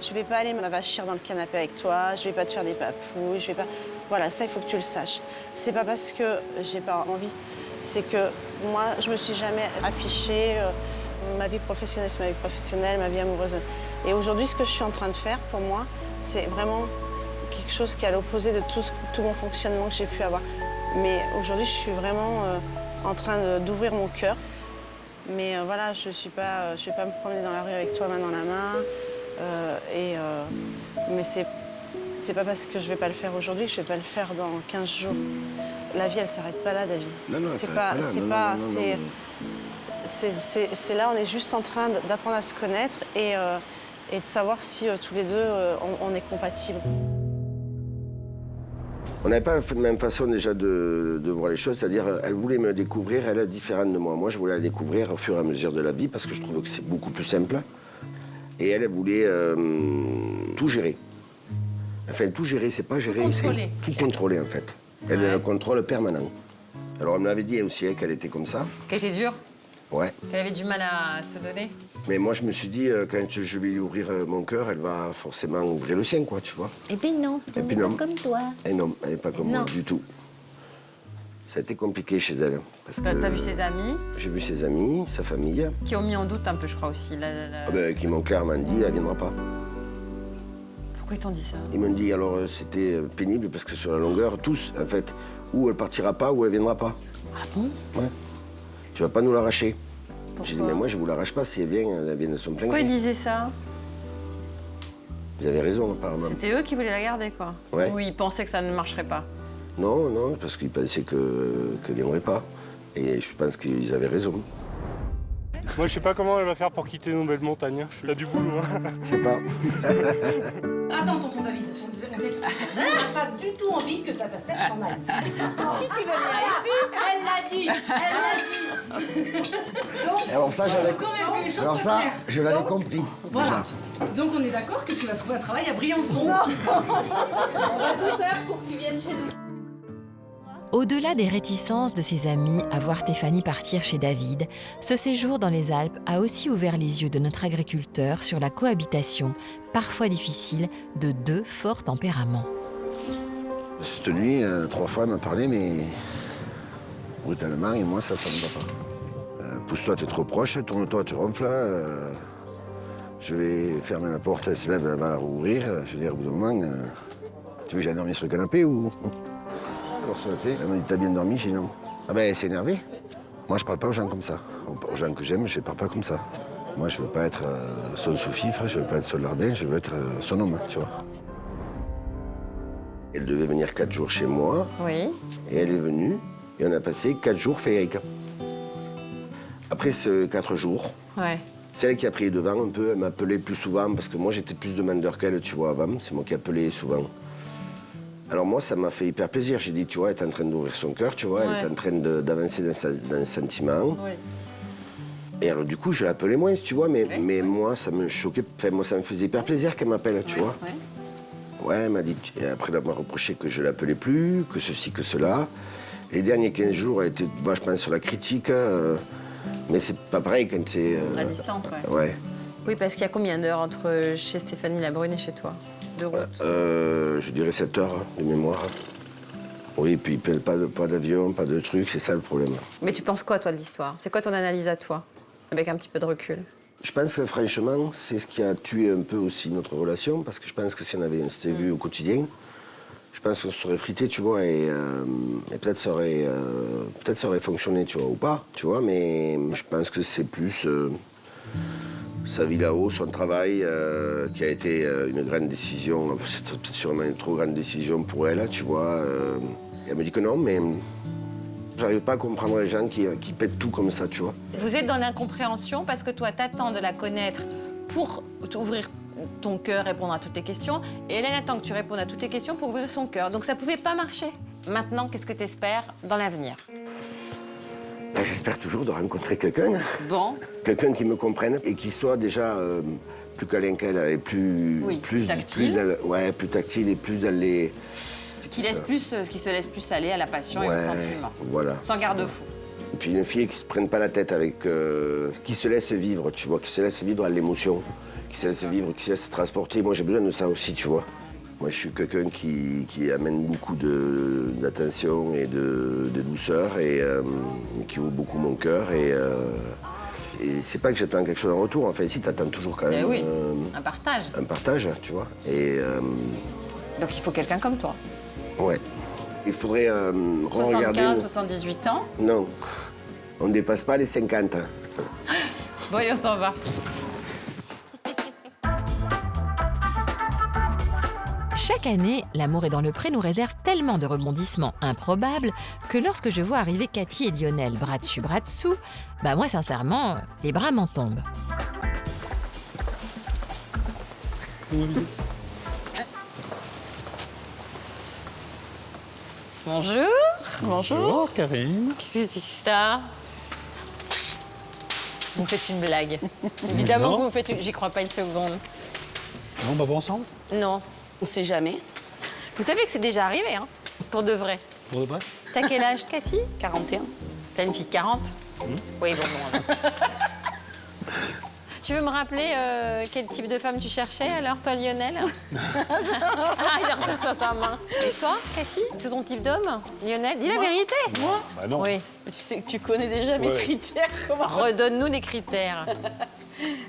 [SPEAKER 18] Je vais pas aller m'avachir dans le canapé avec toi, je vais pas te faire des papouilles, je vais pas... Voilà, ça, il faut que tu le saches. C'est pas parce que j'ai pas envie, c'est que moi, je me suis jamais affichée. Ma vie professionnelle, c'est ma vie professionnelle, ma vie amoureuse. Et aujourd'hui, ce que je suis en train de faire, pour moi, c'est vraiment quelque chose qui est à l'opposé de tout mon fonctionnement que j'ai pu avoir. Mais aujourd'hui, je suis vraiment en train d'ouvrir mon cœur. Mais voilà, je vais pas me promener dans la rue avec toi main dans la main. Mais c'est pas parce que je vais pas le faire aujourd'hui que je vais pas le faire dans 15 jours. La vie, elle s'arrête pas là, David.
[SPEAKER 17] Non, non,
[SPEAKER 18] c'est là, on est juste en train d'apprendre à se connaître et de savoir si tous les deux, on est compatibles.
[SPEAKER 17] On n'avait pas la même façon déjà de voir les choses, c'est-à-dire elle voulait me découvrir, elle est différente de moi. Moi, je voulais la découvrir au fur et à mesure de la vie parce que je trouve que c'est beaucoup plus simple. Et elle voulait tout gérer. Enfin, tout gérer, c'est pas gérer, c'est tout contrôler en fait. Elle a le contrôle permanent. Alors, elle m'avait dit aussi qu'elle était comme ça.
[SPEAKER 3] Qu'elle était dure?
[SPEAKER 17] Ouais.
[SPEAKER 3] Qu'elle avait du mal à se donner?
[SPEAKER 17] Mais moi, je me suis dit, quand je vais lui ouvrir mon cœur, elle va forcément ouvrir le sien, quoi, tu vois.
[SPEAKER 3] Et puis non, elle n'est pas comme toi.
[SPEAKER 17] Et non, elle n'est pas comme moi du tout. Ça a été compliqué chez elle.
[SPEAKER 3] T'as vu ses amis?
[SPEAKER 17] J'ai vu ses amis, sa famille.
[SPEAKER 3] Qui ont mis en doute un peu, je crois, aussi.
[SPEAKER 17] Qui m'ont clairement dit, elle ne viendra pas.
[SPEAKER 3] Pourquoi ils t'ont dit ça?
[SPEAKER 17] Ils m'ont dit, alors c'était pénible parce que sur la longueur, tous, en fait, ou elle partira pas ou elle viendra pas.
[SPEAKER 3] Ah bon?
[SPEAKER 17] Ouais. Tu vas pas nous l'arracher. J'ai dit, mais moi, je vous l'arrache pas. Si elle vient de son plein gré.
[SPEAKER 3] Pourquoi ils disaient ça?
[SPEAKER 17] Vous avez raison, apparemment.
[SPEAKER 3] C'était eux qui voulaient la garder, quoi.
[SPEAKER 17] Ouais.
[SPEAKER 3] Ou ils pensaient que ça ne marcherait pas?
[SPEAKER 17] Non, non, parce qu'ils pensaient qu'elle ne viendrait pas. Et je pense qu'ils avaient raison.
[SPEAKER 19] Moi, je sais pas comment elle va faire pour quitter nos belles montagnes. Je suis là du boulot.
[SPEAKER 17] Je sais pas.
[SPEAKER 20] Attends, tonton David, on t'explique. On n'a pas du tout envie que ta pastèque s'en aille.
[SPEAKER 12] Si tu veux venir ici, elle l'a dit. Elle l'a dit. Donc,
[SPEAKER 17] Alors ça, je l'avais compris.
[SPEAKER 20] Voilà. Donc on est d'accord que tu vas trouver un travail à Briançon.
[SPEAKER 12] Non. On va tout faire pour que tu viennes chez nous.
[SPEAKER 2] Au-delà des réticences de ses amis à voir Stéphanie partir chez David, ce séjour dans les Alpes a aussi ouvert les yeux de notre agriculteur sur la cohabitation, parfois difficile, de deux forts tempéraments.
[SPEAKER 17] Cette nuit, 3 fois, elle m'a parlé, mais brutalement, et moi, ça ne me va pas. Pousse-toi, t'es trop proche, tourne-toi, tu ronfles. Je vais fermer la porte, elle se lève, elle va la rouvrir. Je veux dire, au bout d'un moment, tu veux que j'aille dormir sur le canapé ou... Alors ce matin, elle m'a dit, t'as bien dormi? J'ai dit non. Ah ben, elle s'est énervée. Moi, je parle pas aux gens comme ça. Aux gens que j'aime, je parle pas comme ça. Moi, je veux pas être son sous-fifre, je veux pas être son larbin, je veux être son homme, tu vois. Elle devait venir 4 jours chez moi.
[SPEAKER 3] Oui.
[SPEAKER 17] Et elle est venue, et on a passé 4 jours féeriques. Après ces 4 jours, c'est elle qui a pris les devants un peu, elle m'appelait plus souvent, parce que moi, j'étais plus demandeur qu'elle, tu vois, avant. C'est moi qui appelais souvent. Alors moi, ça m'a fait hyper plaisir. J'ai dit, tu vois, elle est en train d'ouvrir son cœur, tu vois, elle est en train d'avancer dans les sentiments.
[SPEAKER 3] Oui.
[SPEAKER 17] Et alors du coup, je l'appelais moins, tu vois, mais moi, ça me choquait, enfin, moi, ça me faisait hyper plaisir qu'elle m'appelle, tu vois. Ouais, elle m'a dit, et après, elle m'a reproché que je l'appelais plus, que ceci, que cela. Les derniers 15 jours, elle était vachement sur la critique, mais c'est pas pareil quand c'est...
[SPEAKER 3] La distance,
[SPEAKER 17] Ouais.
[SPEAKER 3] Oui, parce qu'il y a combien d'heures entre chez Stéphanie Labrune et chez toi? De route?
[SPEAKER 17] Je dirais 7 heures de mémoire. Oui, puis pas d'avion, pas de trucs, c'est ça le problème.
[SPEAKER 3] Mais tu penses quoi, toi, de l'histoire? C'est quoi ton analyse à toi, avec un petit peu de recul?
[SPEAKER 17] Je pense que, franchement, c'est ce qui a tué un peu aussi notre relation, parce que je pense que si on s'était vu au quotidien, je pense qu'on se serait frité, tu vois, et peut-être ça aurait fonctionné, tu vois, ou pas, tu vois, mais je pense que c'est plus... sa vie là-haut, son travail, qui a été une grande décision, c'est peut-être sûrement une trop grande décision pour elle, tu vois. Elle me dit que non, mais j'arrive pas à comprendre les gens qui pètent tout comme ça, tu vois.
[SPEAKER 3] Vous êtes dans l'incompréhension parce que toi, t'attends de la connaître pour ouvrir ton cœur, répondre à toutes tes questions. Et elle attend que tu répondes à toutes tes questions pour ouvrir son cœur. Donc ça pouvait pas marcher. Maintenant, qu'est-ce que tu espères dans l'avenir?
[SPEAKER 17] Ben, j'espère toujours de rencontrer quelqu'un.
[SPEAKER 3] Bon.
[SPEAKER 17] Quelqu'un qui me comprenne et qui soit déjà plus câlin qu'elle et plus
[SPEAKER 3] tactile.
[SPEAKER 17] Plus tactile et plus dans les...
[SPEAKER 3] Qui se laisse plus aller à la passion et au sentiment.
[SPEAKER 17] Voilà.
[SPEAKER 3] Sans garde-fou.
[SPEAKER 17] Et puis une fille qui se prenne pas la tête avec... qui se laisse vivre, tu vois, qui se laisse vivre à l'émotion, qui se laisse vivre, qui se laisse transporter. Moi, j'ai besoin de ça aussi, tu vois. Moi, je suis quelqu'un qui amène beaucoup d'attention et de douceur et qui ouvre beaucoup mon cœur. Et c'est pas que j'attends quelque chose en retour. Enfin, ici, tu attends toujours quand même...
[SPEAKER 3] oui, un partage.
[SPEAKER 17] Un partage, tu vois. Et,
[SPEAKER 3] donc, il faut quelqu'un comme toi.
[SPEAKER 17] Ouais. Il faudrait
[SPEAKER 3] 75, 78 ans?
[SPEAKER 17] Non. On ne dépasse pas les 50.
[SPEAKER 3] Bon, allez, on s'en va.
[SPEAKER 2] Chaque année, L'amour est dans le pré nous réserve tellement de rebondissements improbables que lorsque je vois arriver Cathy et Lionel bras dessus, bras dessous, bah moi sincèrement, les bras m'en tombent.
[SPEAKER 3] Bonjour.
[SPEAKER 19] Bonjour, Karine.
[SPEAKER 3] Qu'est-ce que c'est ça? Vous me faites une blague. Évidemment que vous me faites une... J'y crois pas une seconde.
[SPEAKER 19] Non, on va voir ensemble?
[SPEAKER 3] Non.
[SPEAKER 18] On sait jamais.
[SPEAKER 3] Vous savez que c'est déjà arrivé, hein? Pour de vrai.
[SPEAKER 19] Pour de vrai?
[SPEAKER 3] T'as quel âge, Cathy?
[SPEAKER 18] 41.
[SPEAKER 3] T'as une fille de 40? Oui, bon. Tu veux me rappeler quel type de femme tu cherchais alors, toi, Lionel? Ah, il recherche dans sa main. Et toi, Cathy? C'est ton type d'homme, Lionel? Dis la vérité.
[SPEAKER 18] Moi?
[SPEAKER 19] Bah non.
[SPEAKER 3] Oui.
[SPEAKER 18] Tu sais que tu connais déjà mes critères. Comment...
[SPEAKER 3] Redonne-nous les critères.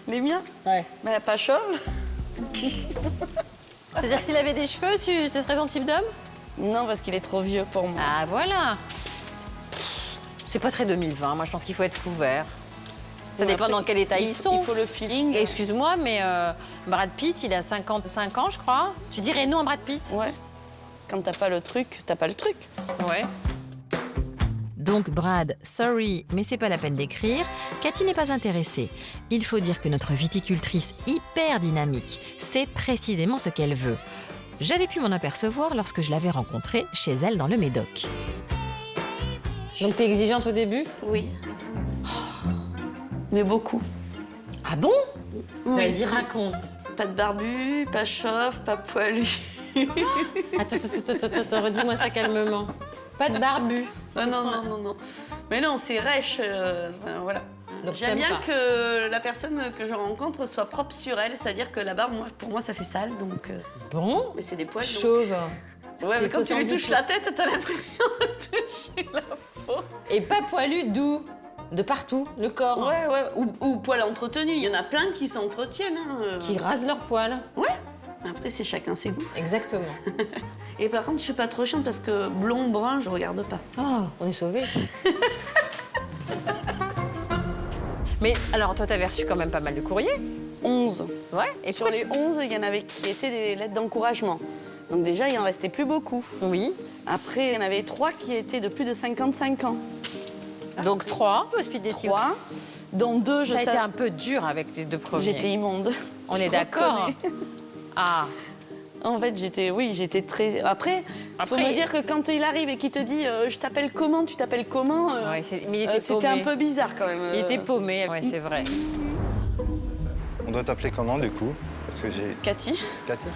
[SPEAKER 18] Les miens?
[SPEAKER 3] Ouais.
[SPEAKER 18] Bah, pas chauve.
[SPEAKER 3] C'est-à-dire que s'il avait des cheveux, ce serait ton type d'homme?
[SPEAKER 18] Non, parce qu'il est trop vieux pour moi.
[SPEAKER 3] Ah, voilà. C'est pas très 2020. Moi, je pense qu'il faut être ouvert. Ça dépend dans quel état ils sont.
[SPEAKER 18] Il faut le feeling.
[SPEAKER 3] Excuse-moi, mais Brad Pitt, il a 55 ans, je crois. Tu dirais non à Brad Pitt?
[SPEAKER 18] Ouais. Quand t'as pas le truc, t'as pas le truc.
[SPEAKER 3] Ouais.
[SPEAKER 2] Donc Brad, sorry, mais c'est pas la peine d'écrire. Cathy n'est pas intéressée. Il faut dire que notre viticultrice hyper dynamique sait précisément ce qu'elle veut. J'avais pu m'en apercevoir lorsque je l'avais rencontrée chez elle dans le Médoc.
[SPEAKER 3] Donc t'es exigeante au début?
[SPEAKER 18] Oui. Mais beaucoup.
[SPEAKER 3] Ah bon?
[SPEAKER 18] Oui.
[SPEAKER 3] Vas-y, raconte.
[SPEAKER 18] Pas de barbu, pas chauve, pas poilu.
[SPEAKER 3] Attends, redis-moi ça calmement. Pas de barbu.
[SPEAKER 18] Non. Mais non, c'est rêche. Voilà. J'aime bien que la personne que je rencontre soit propre sur elle, c'est-à-dire que la barbe, pour moi, ça fait sale, donc...
[SPEAKER 3] Bon?
[SPEAKER 18] Mais c'est des poils, donc...
[SPEAKER 3] Chauve.
[SPEAKER 18] Ouais, mais quand tu lui touches la tête, t'as l'impression de toucher la peau.
[SPEAKER 3] Et pas poilu, doux. De partout, le corps.
[SPEAKER 18] Ouais. Ou poils entretenus. Il y en a plein qui s'entretiennent.
[SPEAKER 3] Qui rasent leurs poils.
[SPEAKER 18] Ouais. Après, c'est chacun ses goûts.
[SPEAKER 3] Exactement.
[SPEAKER 18] Et par contre, je suis pas trop chiante parce que blond, brun, je regarde pas.
[SPEAKER 3] Oh, on est sauvés. Mais alors, toi, t'avais reçu quand même pas mal de courriers?
[SPEAKER 18] 11.
[SPEAKER 3] Ouais.
[SPEAKER 18] Et sur les 11, il y en avait qui étaient des lettres d'encouragement. Donc déjà, il en restait plus beaucoup.
[SPEAKER 3] Oui.
[SPEAKER 18] Après, il y en avait 3 qui étaient de plus de 55 ans.
[SPEAKER 3] Donc 3, Hospice des
[SPEAKER 18] 3, dont 2, je sais.
[SPEAKER 3] T'as été un peu dur avec les 2 premiers.
[SPEAKER 18] J'étais immonde.
[SPEAKER 3] On est d'accord. Ah.
[SPEAKER 18] En fait, j'étais très... Après, faut me dire que quand il arrive et qu'il te dit je t'appelle comment, tu t'appelles comment,
[SPEAKER 3] ouais, mais il était
[SPEAKER 18] c'était un peu bizarre quand même.
[SPEAKER 3] Il était paumé, ouais, c'est vrai.
[SPEAKER 21] On doit t'appeler comment du coup? Parce que j'ai...
[SPEAKER 18] Cathy.
[SPEAKER 21] Cathy?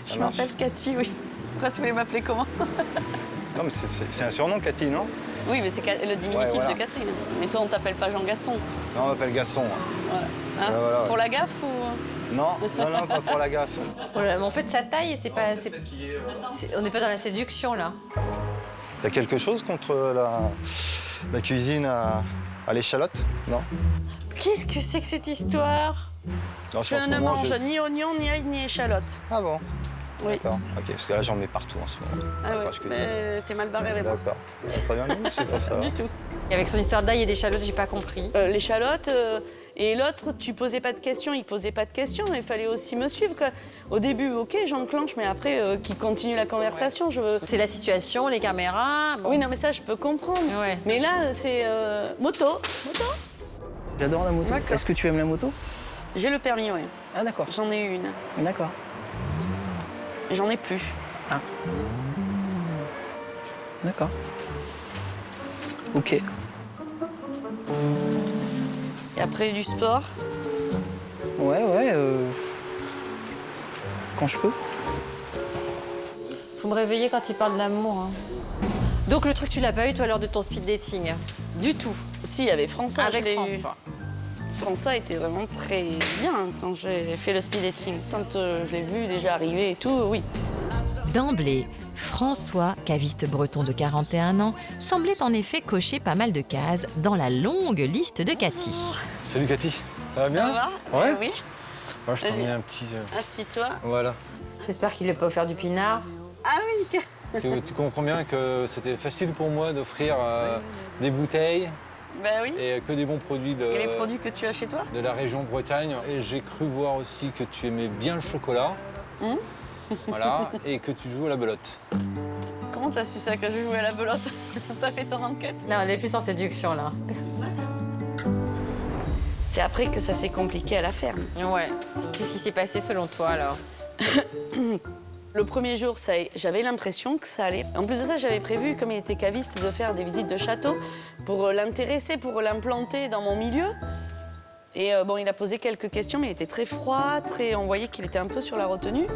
[SPEAKER 18] Je m'appelle Cathy, oui. Pourquoi tu voulais m'appeler comment?
[SPEAKER 21] Non, mais c'est un surnom, Cathy, non?
[SPEAKER 18] Oui, mais c'est le diminutif
[SPEAKER 21] voilà.
[SPEAKER 18] de Catherine. Mais toi, on t'appelle pas Jean-Gaston.
[SPEAKER 21] Non, on m'appelle Gaston.
[SPEAKER 18] Voilà. Hein?
[SPEAKER 21] Voilà.
[SPEAKER 18] Pour la gaffe ou...
[SPEAKER 21] Non, pas pour la gaffe.
[SPEAKER 3] Mais en fait, sa taille, c'est pas... On n'est pas dans la séduction, là.
[SPEAKER 21] T'as quelque chose contre la cuisine à l'échalote? Non?
[SPEAKER 3] Qu'est-ce que c'est que cette histoire?
[SPEAKER 21] Non,
[SPEAKER 18] je ne mange ni oignon, ni ail, ni échalote.
[SPEAKER 21] Ah bon?
[SPEAKER 18] Oui.
[SPEAKER 21] D'accord, ok, parce que là j'en mets partout en ce moment.
[SPEAKER 18] Ah ouais, mais t'es mal barré avec moi.
[SPEAKER 21] D'accord. Très bien, non, c'est pas ça.
[SPEAKER 18] Du tout.
[SPEAKER 3] Et avec son histoire d'ail et d'échalote, j'ai pas compris.
[SPEAKER 18] L'échalote, et l'autre, tu posais pas de questions, il posait pas de questions, mais il fallait aussi me suivre, quoi. Au début, ok, j'enclenche, mais après, qu'il continue la conversation,
[SPEAKER 3] ouais.
[SPEAKER 18] Je veux...
[SPEAKER 3] C'est la situation, les caméras... Bon.
[SPEAKER 18] Oui, non, mais ça, je peux comprendre.
[SPEAKER 3] Ouais.
[SPEAKER 18] Mais là, c'est moto.
[SPEAKER 1] J'adore la moto. Est-ce que tu aimes la moto?
[SPEAKER 18] J'ai le permis, oui.
[SPEAKER 1] Ah d'accord.
[SPEAKER 18] J'en ai eu une.
[SPEAKER 1] D'accord.
[SPEAKER 18] J'en ai plus.
[SPEAKER 1] Ah. D'accord. Ok.
[SPEAKER 18] Et après du sport?
[SPEAKER 1] Ouais, quand je peux.
[SPEAKER 3] Faut me réveiller quand il parle d'amour. Hein. Donc le truc, tu l'as pas eu, toi, lors de ton speed dating? Du tout.
[SPEAKER 18] Si, il y avait François.
[SPEAKER 3] Avec
[SPEAKER 18] je l'ai eu.
[SPEAKER 3] François.
[SPEAKER 18] François était vraiment très bien quand j'ai fait le speed dating. Quand je l'ai vu déjà arriver et tout, oui.
[SPEAKER 2] D'emblée, François, caviste breton de 41 ans, semblait en effet cocher pas mal de cases dans la longue liste de Cathy.
[SPEAKER 21] Salut Cathy, ça va bien?
[SPEAKER 18] Ça va?
[SPEAKER 21] Ouais.
[SPEAKER 18] Oui.
[SPEAKER 21] Moi, je t'en mets un petit.
[SPEAKER 18] Assis-toi.
[SPEAKER 21] Voilà.
[SPEAKER 3] J'espère qu'il n'a pas offert du pinard.
[SPEAKER 18] Ah oui.
[SPEAKER 21] Tu comprends bien que c'était facile pour moi d'offrir des bouteilles.
[SPEAKER 18] Bah oui.
[SPEAKER 21] Et que des bons produits
[SPEAKER 18] Et les produits que tu as chez toi?
[SPEAKER 21] De la région Bretagne. Et j'ai cru voir aussi que tu aimais bien le chocolat. Voilà. Et que tu joues à la belote.
[SPEAKER 18] Comment t'as su ça, que je jouais à la belote? T'as fait ton enquête?
[SPEAKER 3] Non, on est plus en séduction, là.
[SPEAKER 18] C'est après que ça s'est compliqué à la ferme.
[SPEAKER 3] Ouais. Qu'est-ce qui s'est passé selon toi, alors?
[SPEAKER 18] Le premier jour, j'avais l'impression que ça allait. En plus de ça, j'avais prévu, comme il était caviste, de faire des visites de château pour l'intéresser, pour l'implanter dans mon milieu. Et bon, il a posé quelques questions, mais il était très froid, on voyait qu'il était un peu sur la retenue.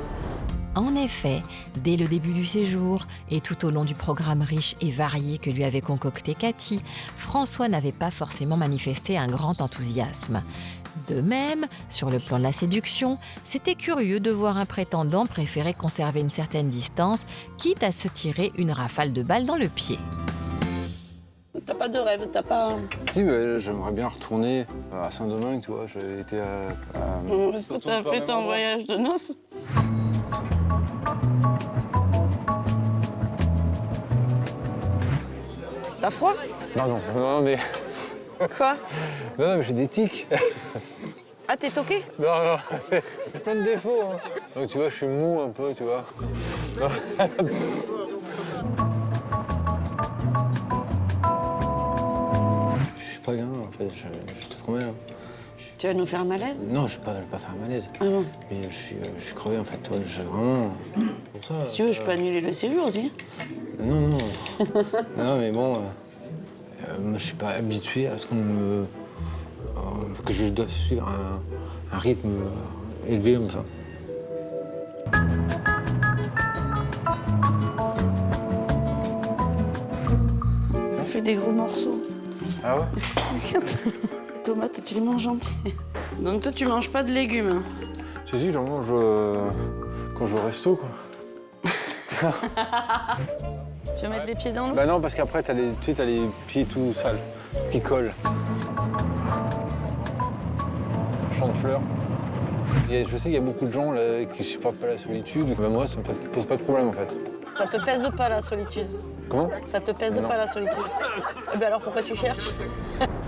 [SPEAKER 2] En effet, dès le début du séjour et tout au long du programme riche et varié que lui avait concocté Cathy, François n'avait pas forcément manifesté un grand enthousiasme. De même, sur le plan de la séduction, c'était curieux de voir un prétendant préférer conserver une certaine distance, quitte à se tirer une rafale de balles dans le pied.
[SPEAKER 18] T'as pas de rêve, t'as pas...
[SPEAKER 21] Si, j'aimerais bien retourner à Saint-Domingue, tu vois. J'ai été à...
[SPEAKER 18] Est-ce que t'as fait ton voyage de noces? T'as froid?
[SPEAKER 21] Non, mais...
[SPEAKER 18] Quoi?
[SPEAKER 21] Non, mais j'ai des tics.
[SPEAKER 18] Ah, t'es toqué?
[SPEAKER 21] Non, j'ai plein de défauts. Hein. Donc tu vois, je suis mou un peu, tu vois. Je suis pas bien, en fait, je te promets. Hein.
[SPEAKER 18] Tu vas nous faire un malaise?
[SPEAKER 21] Non, je vais pas faire un malaise.
[SPEAKER 18] Ah bon?
[SPEAKER 21] Mais je suis crevé, en fait, toi. J'ai vraiment... Pour ça,
[SPEAKER 18] si tu veux, je peux annuler le séjour aussi.
[SPEAKER 21] Non. Non, mais bon... moi, je suis pas habitué à ce qu'on me... que je dois suivre un rythme élevé comme ça.
[SPEAKER 18] Ça fait des gros morceaux.
[SPEAKER 21] Ah ouais?
[SPEAKER 18] Tomates, tu les manges entières. Donc toi, tu manges pas de légumes?
[SPEAKER 21] Si, j'en mange quand je vais au resto, quoi.
[SPEAKER 18] Tu veux mettre les pieds dans l'eau?
[SPEAKER 21] Bah non, parce qu'après, t'as les pieds tout sales, qui collent. Champ de fleurs. Je sais qu'il y a beaucoup de gens là, qui supportent pas la solitude. Bah, moi, ça me pose pas de problème, en fait.
[SPEAKER 18] Ça te pèse pas, la solitude?
[SPEAKER 21] Comment?
[SPEAKER 18] Ça te pèse
[SPEAKER 21] Non.
[SPEAKER 18] pas, la solitude? Eh ben alors, pourquoi tu cherches?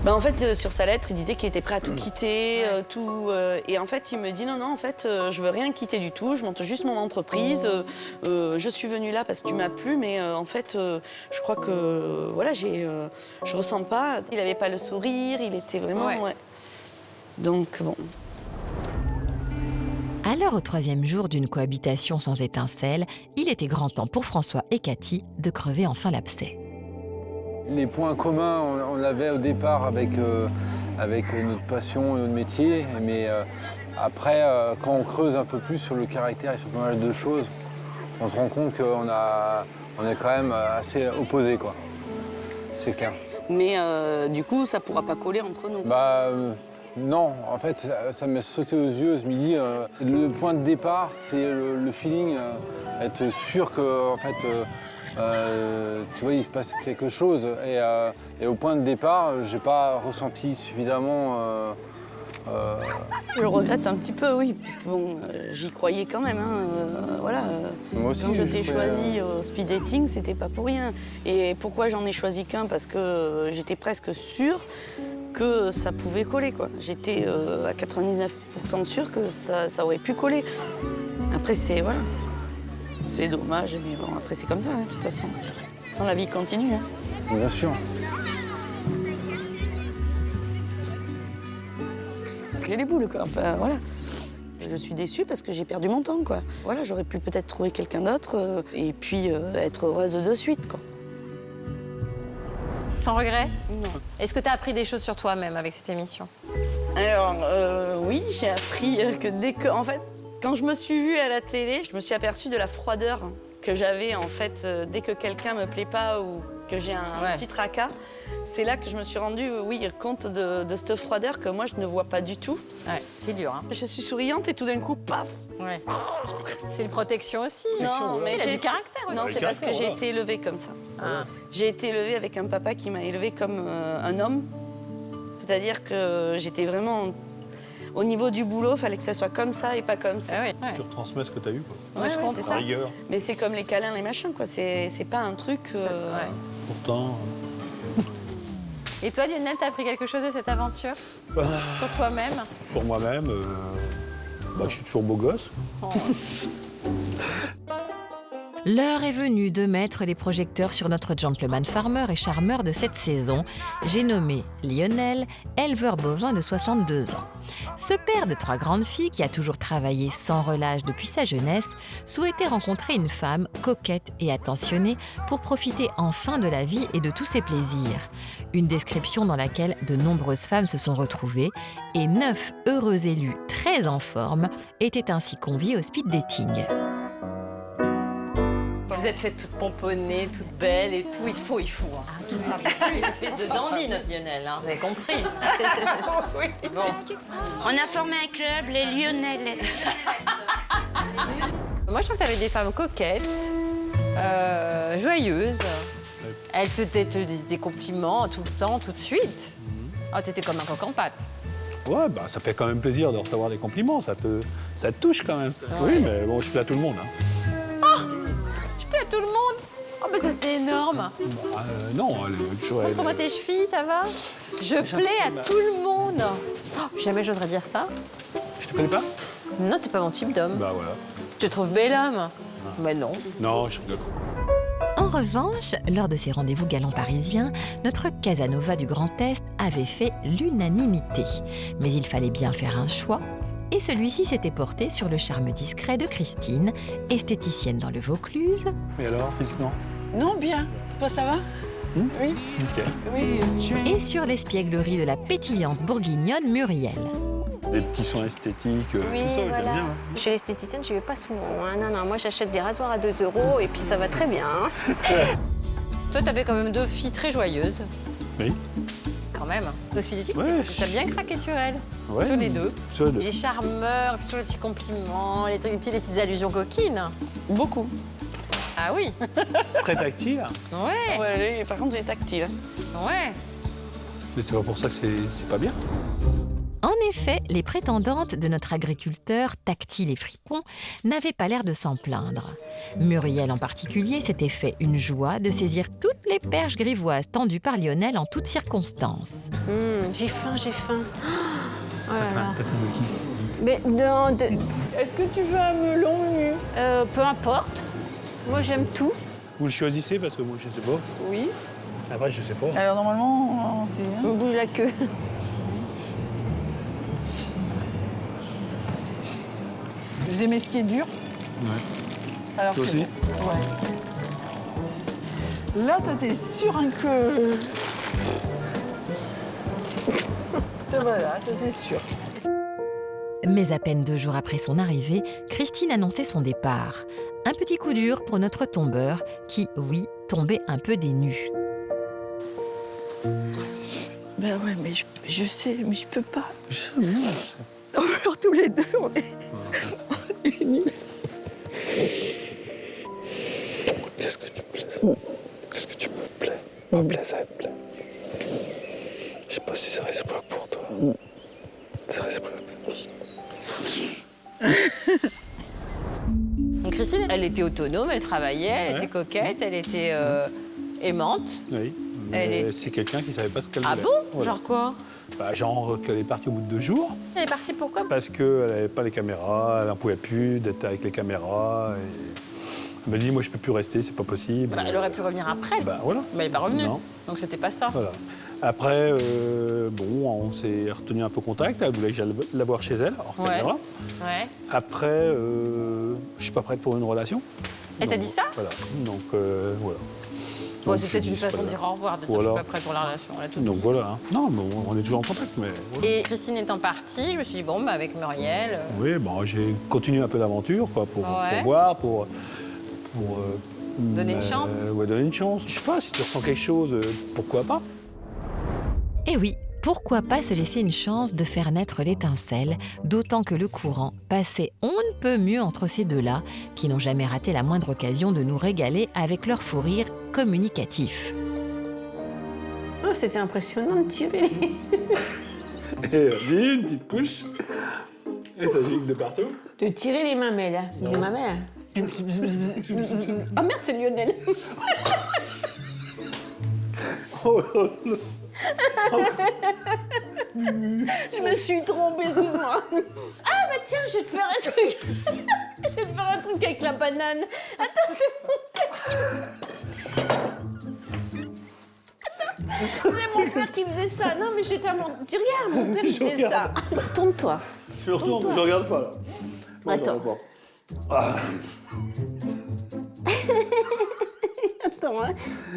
[SPEAKER 18] En fait, sur sa lettre, il disait qu'il était prêt à tout quitter, tout. Et en fait, il me dit non, en fait, je veux rien quitter du tout. Je monte juste mon entreprise. Je suis venue là parce que tu m'as plu, mais en fait, je crois que voilà, je ressens pas. Il avait pas le sourire. Il était vraiment. Ouais. Donc bon.
[SPEAKER 2] Alors, au 3e jour d'une cohabitation sans étincelle, il était grand temps pour François et Cathy de crever enfin l'abcès.
[SPEAKER 21] Les points communs, on l'avait au départ avec notre passion et notre métier, mais après, quand on creuse un peu plus sur le caractère et sur pas mal de choses, on se rend compte qu'on est quand même assez opposés, quoi. C'est clair.
[SPEAKER 18] Mais du coup, ça pourra pas coller entre nous.
[SPEAKER 21] Non, en fait, ça m'a sauté aux yeux ce midi. Le point de départ, c'est le feeling, être sûr que, en fait, tu vois, il se passe quelque chose. Et au point de départ, j'ai pas ressenti suffisamment.
[SPEAKER 18] Je le regrette un petit peu, oui, parce que bon, j'y croyais quand même. Voilà.
[SPEAKER 21] Moi aussi,
[SPEAKER 18] quand je t'ai
[SPEAKER 21] j'y croyais.
[SPEAKER 18] choisi au speed dating, c'était pas pour rien. Et pourquoi j'en ai choisi qu'un? Parce que j'étais presque sûre que ça pouvait coller, quoi. J'étais à 99% sûre que ça aurait pu coller. Après, voilà. C'est dommage, mais bon, après, c'est comme ça, hein, de toute façon. Sans la vie continue. Hein.
[SPEAKER 21] Bien sûr.
[SPEAKER 16] racler les boules, quoi. Enfin, voilà. Je suis déçue parce que j'ai perdu mon temps, quoi. Voilà, j'aurais pu peut-être trouver quelqu'un d'autre et puis être heureuse de suite, quoi.
[SPEAKER 3] Sans regret?
[SPEAKER 16] Non.
[SPEAKER 3] Est-ce que tu as appris des choses sur toi-même avec cette émission?
[SPEAKER 16] Alors, oui, j'ai appris que dès que... En fait, quand je me suis vue à la télé, je me suis aperçue de la froideur que j'avais, en fait, dès que quelqu'un me plaît pas ou que j'ai un petit tracas. C'est là que je me suis rendue, compte de cette froideur que moi, je ne vois pas du tout.
[SPEAKER 3] Ouais, c'est dur, hein.
[SPEAKER 16] Je suis souriante et tout d'un coup, paf!
[SPEAKER 3] Ouais. C'est une protection aussi.
[SPEAKER 16] Non, mais
[SPEAKER 3] j'ai du caractère aussi.
[SPEAKER 16] Non, c'est parce que j'ai été élevée comme ça.
[SPEAKER 3] Ah.
[SPEAKER 16] J'ai été élevée avec un papa qui m'a élevée comme un homme. C'est-à-dire que j'étais vraiment... Au niveau du boulot, il fallait que ça soit comme ça et pas comme ça.
[SPEAKER 19] Tu retransmets ce que tu as eu, quoi.
[SPEAKER 16] Ouais, c'est ça.
[SPEAKER 19] Rigueur.
[SPEAKER 16] Mais c'est comme les câlins, les machins, quoi. C'est pas un truc...
[SPEAKER 19] Pourtant...
[SPEAKER 3] Et toi, Lionel, t'as appris quelque chose de cette aventure? Sur toi-même?
[SPEAKER 19] Pour moi-même, je suis toujours beau gosse.
[SPEAKER 3] Oh.
[SPEAKER 2] L'heure est venue de mettre les projecteurs sur notre gentleman farmer et charmeur de cette saison. J'ai nommé Lionel, éleveur bovin de 62 ans. Ce père de 3 grandes filles qui a toujours travaillé sans relâche depuis sa jeunesse souhaitait rencontrer une femme coquette et attentionnée pour profiter enfin de la vie et de tous ses plaisirs. Une description dans laquelle de nombreuses femmes se sont retrouvées et 9 heureux élus très en forme étaient ainsi conviés au speed dating.
[SPEAKER 3] Vous êtes faites toute pomponnée, toute belle et tout, il faut. Une espèce de dandy, notre Lionel, hein, vous avez compris. Bon.
[SPEAKER 6] On a formé un club, les Lyonnais.
[SPEAKER 3] Moi, je trouve que tu avais des femmes coquettes, joyeuses. Elles te disent des compliments tout le temps, tout de suite. Oh, tu étais comme un coq en pâte.
[SPEAKER 19] Ouais, ça fait quand même plaisir de recevoir des compliments, ça te touche quand même. Oui, mais bon, je plais à tout le monde. Hein.
[SPEAKER 3] À tout le monde. Oh, mais ça, c'est énorme.
[SPEAKER 19] Non,
[SPEAKER 3] Montre-moi tes chevilles, ça va? Je plais à tout le monde. Oh, jamais j'oserais dire ça.
[SPEAKER 19] Je te plais pas?
[SPEAKER 3] Non, t'es pas mon type d'homme.
[SPEAKER 19] Bah voilà.
[SPEAKER 3] Je te trouve bel homme. Mais non.
[SPEAKER 19] Non, je suis d'accord.
[SPEAKER 2] En revanche, lors de ces rendez-vous galants parisiens, notre Casanova du Grand Est avait fait l'unanimité. Mais il fallait bien faire un choix. Et celui-ci s'était porté sur le charme discret de Christine, esthéticienne dans le Vaucluse.
[SPEAKER 19] Mais alors, physiquement?
[SPEAKER 16] Non, bien. Toi, ça va? Oui.
[SPEAKER 19] Nickel.
[SPEAKER 16] Oui.
[SPEAKER 2] Et sur l'espièglerie de la pétillante bourguignonne Muriel.
[SPEAKER 19] Des petits soins esthétiques, tout ça, j'aime bien. Hein.
[SPEAKER 6] Chez l'esthéticienne, je vais pas souvent. Hein. Non, moi j'achète des rasoirs à 2 € et puis ça va très bien. Hein.
[SPEAKER 3] Toi, t'avais quand même 2 filles très joyeuses.
[SPEAKER 19] Oui.
[SPEAKER 3] Quand même. L'hospitalité,
[SPEAKER 19] Ouais.
[SPEAKER 3] t'as bien craqué sur elles.
[SPEAKER 19] Ouais.
[SPEAKER 3] Sur les deux.
[SPEAKER 19] Sur les deux.
[SPEAKER 3] Les charmeurs, toujours les petits compliments, les petites allusions coquines.
[SPEAKER 16] Beaucoup.
[SPEAKER 3] Ah oui.
[SPEAKER 19] Très tactile.
[SPEAKER 3] Ouais.
[SPEAKER 16] Ouais, par contre, il est tactile.
[SPEAKER 3] Ouais.
[SPEAKER 19] Mais c'est pas pour ça que c'est pas bien.
[SPEAKER 2] En effet, les prétendantes de notre agriculteur tactile et fripon n'avaient pas l'air de s'en plaindre. Muriel en particulier s'était fait une joie de saisir toutes les perches grivoises tendues par Lionel en toutes circonstances.
[SPEAKER 6] J'ai faim. Oh là là.
[SPEAKER 19] T'as fait de qui?
[SPEAKER 6] Mais non,
[SPEAKER 11] Est-ce que tu veux un melon nu?
[SPEAKER 6] peu importe. Moi, j'aime tout.
[SPEAKER 19] Vous le choisissez parce que moi, je sais pas.
[SPEAKER 11] Oui.
[SPEAKER 19] Après, je sais pas.
[SPEAKER 11] Alors normalement, c'est...
[SPEAKER 6] On bouge la queue.
[SPEAKER 11] Vous aimez ce qui est dur?
[SPEAKER 19] Ouais.
[SPEAKER 11] Alors
[SPEAKER 19] Toi
[SPEAKER 11] c'est
[SPEAKER 19] aussi?
[SPEAKER 11] bon. Ouais. Là, t'es sûr que... Voilà, ça c'est sûr.
[SPEAKER 2] Mais à peine 2 jours après son arrivée, Christine annonçait son départ. Un petit coup dur pour notre tombeur qui, oui, tombait un peu des nues.
[SPEAKER 16] Ben ouais, mais je sais, mais je peux pas. Alors tous les deux, on est nuls.
[SPEAKER 7] Qu'est-ce que tu me plais? Qu'est-ce que tu me plais? Me plaît, ça me plaît. Je sais pas si c'est réciproque pour toi. C'est réciproque.
[SPEAKER 3] Christine, elle était autonome, elle travaillait, elle était coquette, elle était aimante.
[SPEAKER 19] Oui. C'est quelqu'un qui savait pas ce qu'elle
[SPEAKER 3] Ah
[SPEAKER 19] voulait.
[SPEAKER 3] bon?
[SPEAKER 19] Voilà.
[SPEAKER 3] Genre quoi?
[SPEAKER 19] Genre qu'elle est partie au bout de 2 jours.
[SPEAKER 3] Elle est partie pourquoi?
[SPEAKER 19] Parce qu'elle n'avait pas les caméras, elle n'en pouvait plus d'être avec les caméras. Et... Elle m'a dit, moi je peux plus rester, c'est pas possible.
[SPEAKER 3] Elle aurait pu revenir après.
[SPEAKER 19] Voilà.
[SPEAKER 3] Mais elle n'est pas revenue.
[SPEAKER 19] Non.
[SPEAKER 3] Donc c'était pas ça.
[SPEAKER 19] Voilà. Après, on s'est retenu un peu contact. Elle voulait que j'aille la voir chez elle, alors qu'elle viendra.
[SPEAKER 3] Ouais.
[SPEAKER 19] Après, je suis pas prête pour une relation.
[SPEAKER 3] Elle t'a dit ça?
[SPEAKER 19] Voilà. Donc, voilà.
[SPEAKER 3] Bon,
[SPEAKER 19] Donc,
[SPEAKER 3] c'est
[SPEAKER 19] je
[SPEAKER 3] peut-être
[SPEAKER 19] dis,
[SPEAKER 3] une
[SPEAKER 19] c'est pas
[SPEAKER 3] façon de
[SPEAKER 19] grave.
[SPEAKER 3] dire au revoir, de dire
[SPEAKER 19] Voilà.
[SPEAKER 3] je suis pas prête pour la relation. Là, tout
[SPEAKER 19] Donc voilà. Hein. Non, mais on est toujours en contact. Mais voilà.
[SPEAKER 3] Et Christine étant partie, je me suis dit, bon, bah, avec Muriel.
[SPEAKER 19] Oui, j'ai continué un peu l'aventure quoi, pour voir, pour
[SPEAKER 3] donner une chance.
[SPEAKER 19] Ouais, donner une chance. Je sais pas, si tu ressens quelque chose, pourquoi pas?
[SPEAKER 2] Et oui, pourquoi pas se laisser une chance de faire naître l'étincelle, d'autant que le courant passait on ne peut mieux entre ces deux-là, qui n'ont jamais raté la moindre occasion de nous régaler avec leur fou rire communicatif.
[SPEAKER 6] Oh, c'était impressionnant de tirer.
[SPEAKER 19] Et vas-y, une petite couche. Et ça gicle de partout.
[SPEAKER 6] De tirer les mamelles, hein. C'est des mamelles. Hein. Oh merde, c'est Lionel. Je me suis trompée, excuse-moi. Ah bah tiens, je vais te faire un truc. Je vais te faire un truc avec la banane. Attends, c'est mon père qui faisait ça. Non mais j'étais à mon... Tu regardes, mon père faisait ça. Tourne-toi.
[SPEAKER 19] Je retourne, je regarde pas là.
[SPEAKER 6] Attends. Attends, hein.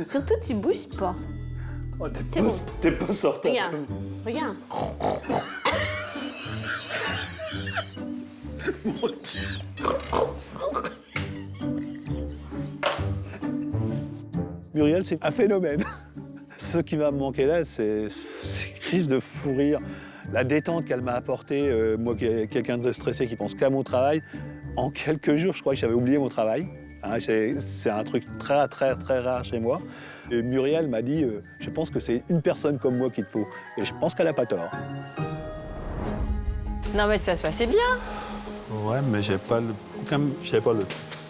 [SPEAKER 6] Surtout tu bouges pas.
[SPEAKER 19] Oh,
[SPEAKER 6] C'est bon.
[SPEAKER 19] T'es pas sorti.
[SPEAKER 6] Regarde, regarde.
[SPEAKER 19] Muriel, c'est un phénomène. Ce qui va me manquer là, c'est ces crises de fou rire, la détente qu'elle m'a apportée. Moi, qui est quelqu'un de stressé qui pense qu'à mon travail, en quelques jours, je crois que j'avais oublié mon travail. Hein, c'est un truc très, très, très rare chez moi. Et Muriel m'a dit, je pense que c'est une personne comme moi qu'il te faut. Et je pense qu'elle n'a pas tort.
[SPEAKER 3] Non, mais ça se passait bien.
[SPEAKER 19] Ouais, mais j'avais pas le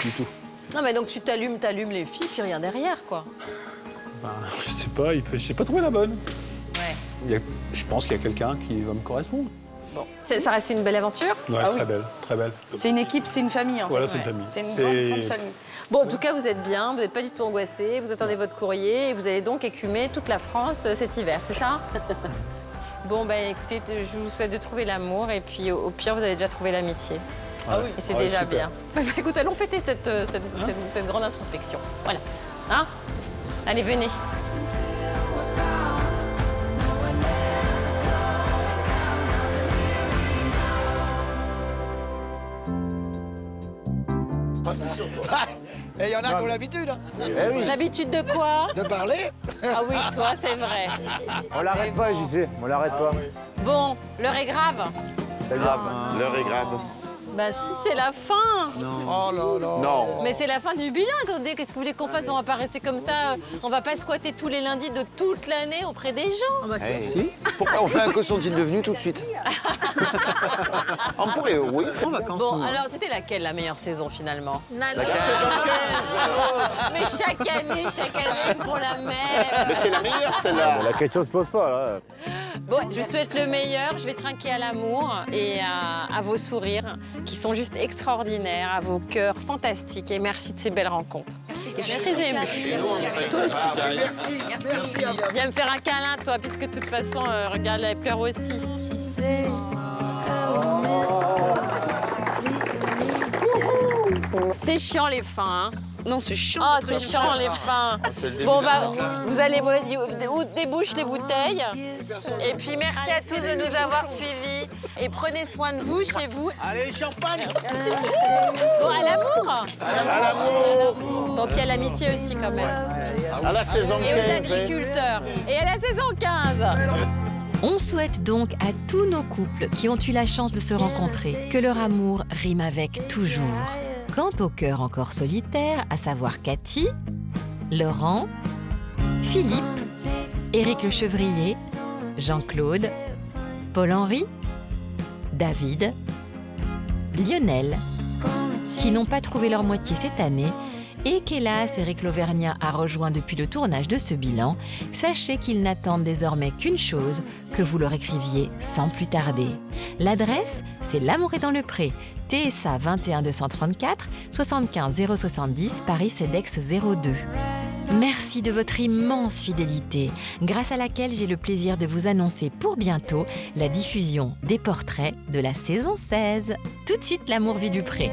[SPEAKER 19] du tout.
[SPEAKER 3] Non, mais donc tu t'allumes les filles, puis rien derrière, quoi.
[SPEAKER 19] Ben, je sais pas, j'ai pas trouvé la bonne.
[SPEAKER 3] Ouais.
[SPEAKER 19] Je pense qu'il y a quelqu'un qui va me correspondre.
[SPEAKER 3] Bon. Ça reste une belle aventure?
[SPEAKER 19] Ouais, très belle, très belle.
[SPEAKER 11] C'est une équipe, c'est une famille, en fait.
[SPEAKER 19] Voilà, c'est une famille.
[SPEAKER 11] C'est une grande famille.
[SPEAKER 3] Bon, en tout cas, vous êtes bien, vous n'êtes pas du tout angoissés, vous attendez votre courrier et vous allez donc écumer toute la France cet hiver, c'est ça? Bon, ben écoutez, je vous souhaite de trouver l'amour et puis au pire, vous avez déjà trouvé l'amitié.
[SPEAKER 11] Ah oui.
[SPEAKER 3] Et c'est déjà bien. Bah, écoute, allons fêter cette grande introspection. Voilà. Hein? Allez, venez.
[SPEAKER 4] Et il y en a qui ont l'habitude. Hein.
[SPEAKER 3] L'habitude de quoi?
[SPEAKER 4] De parler.
[SPEAKER 3] Ah oui, toi, c'est vrai.
[SPEAKER 21] On l'arrête pas, j'y sais, on l'arrête pas.
[SPEAKER 3] Bon, l'heure est grave.
[SPEAKER 21] C'est grave.
[SPEAKER 17] L'heure est grave.
[SPEAKER 3] Bah si, c'est la fin.
[SPEAKER 4] Non. Oh là là.
[SPEAKER 17] Non.
[SPEAKER 3] Mais c'est la fin du bilan. Attendez, qu'est-ce que vous voulez qu'on fasse? On va pas rester comme ça. On va pas squatter tous les lundis de toute l'année auprès des gens.
[SPEAKER 4] Si. Pourquoi on fait un caution de devenue tout de suite?
[SPEAKER 17] On pourrait, oui.
[SPEAKER 4] En vacances.
[SPEAKER 3] Bon, alors c'était laquelle la meilleure saison finalement?
[SPEAKER 4] La
[SPEAKER 3] 15. Mais chaque année, pour la même.
[SPEAKER 17] Mais c'est la meilleure, celle-là.
[SPEAKER 21] La question se pose pas, là.
[SPEAKER 3] Bon, je souhaite le meilleur. Je vais trinquer à l'amour et à vos sourires qui sont juste extraordinaires, à vos cœurs fantastiques. Et merci de ces belles rencontres. Et je suis très émue. Toi aussi.
[SPEAKER 4] Merci.
[SPEAKER 3] Viens me faire un câlin, toi, puisque de toute façon, regarde, elle pleure aussi. C'est chiant les fins, hein?
[SPEAKER 16] Non, c'est chiant.
[SPEAKER 3] Oh, c'est chiant les fins. Bon, vous allez, vas-y, débouche les bouteilles. Et puis merci à tous de nous avoir suivis. Et prenez soin de vous chez vous.
[SPEAKER 4] Allez, champagne.
[SPEAKER 3] Bon, à l'amour.
[SPEAKER 17] À l'amour.
[SPEAKER 3] Bon, puis à l'amitié aussi quand même.
[SPEAKER 17] À la saison 15.
[SPEAKER 3] Et aux agriculteurs. Et à la saison 15.
[SPEAKER 2] On souhaite donc à tous nos couples qui ont eu la chance de se rencontrer que leur amour rime avec toujours. Quant au cœur encore solitaire, à savoir Cathy, Laurent, Philippe, Éric Le Chevrier, Jean-Claude, Paul-Henri, David, Lionel, qui n'ont pas trouvé leur moitié cette année et qu'hélas Éric Lauvergnat a rejoint depuis le tournage de ce bilan, sachez qu'ils n'attendent désormais qu'une chose, que vous leur écriviez sans plus tarder. L'adresse, c'est L'Amour est dans le Pré, TSA 21 234, 75 070, Paris CEDEX 02. Merci de votre immense fidélité, grâce à laquelle j'ai le plaisir de vous annoncer pour bientôt la diffusion des portraits de la saison 16. Tout de suite, l'amour vu du pré.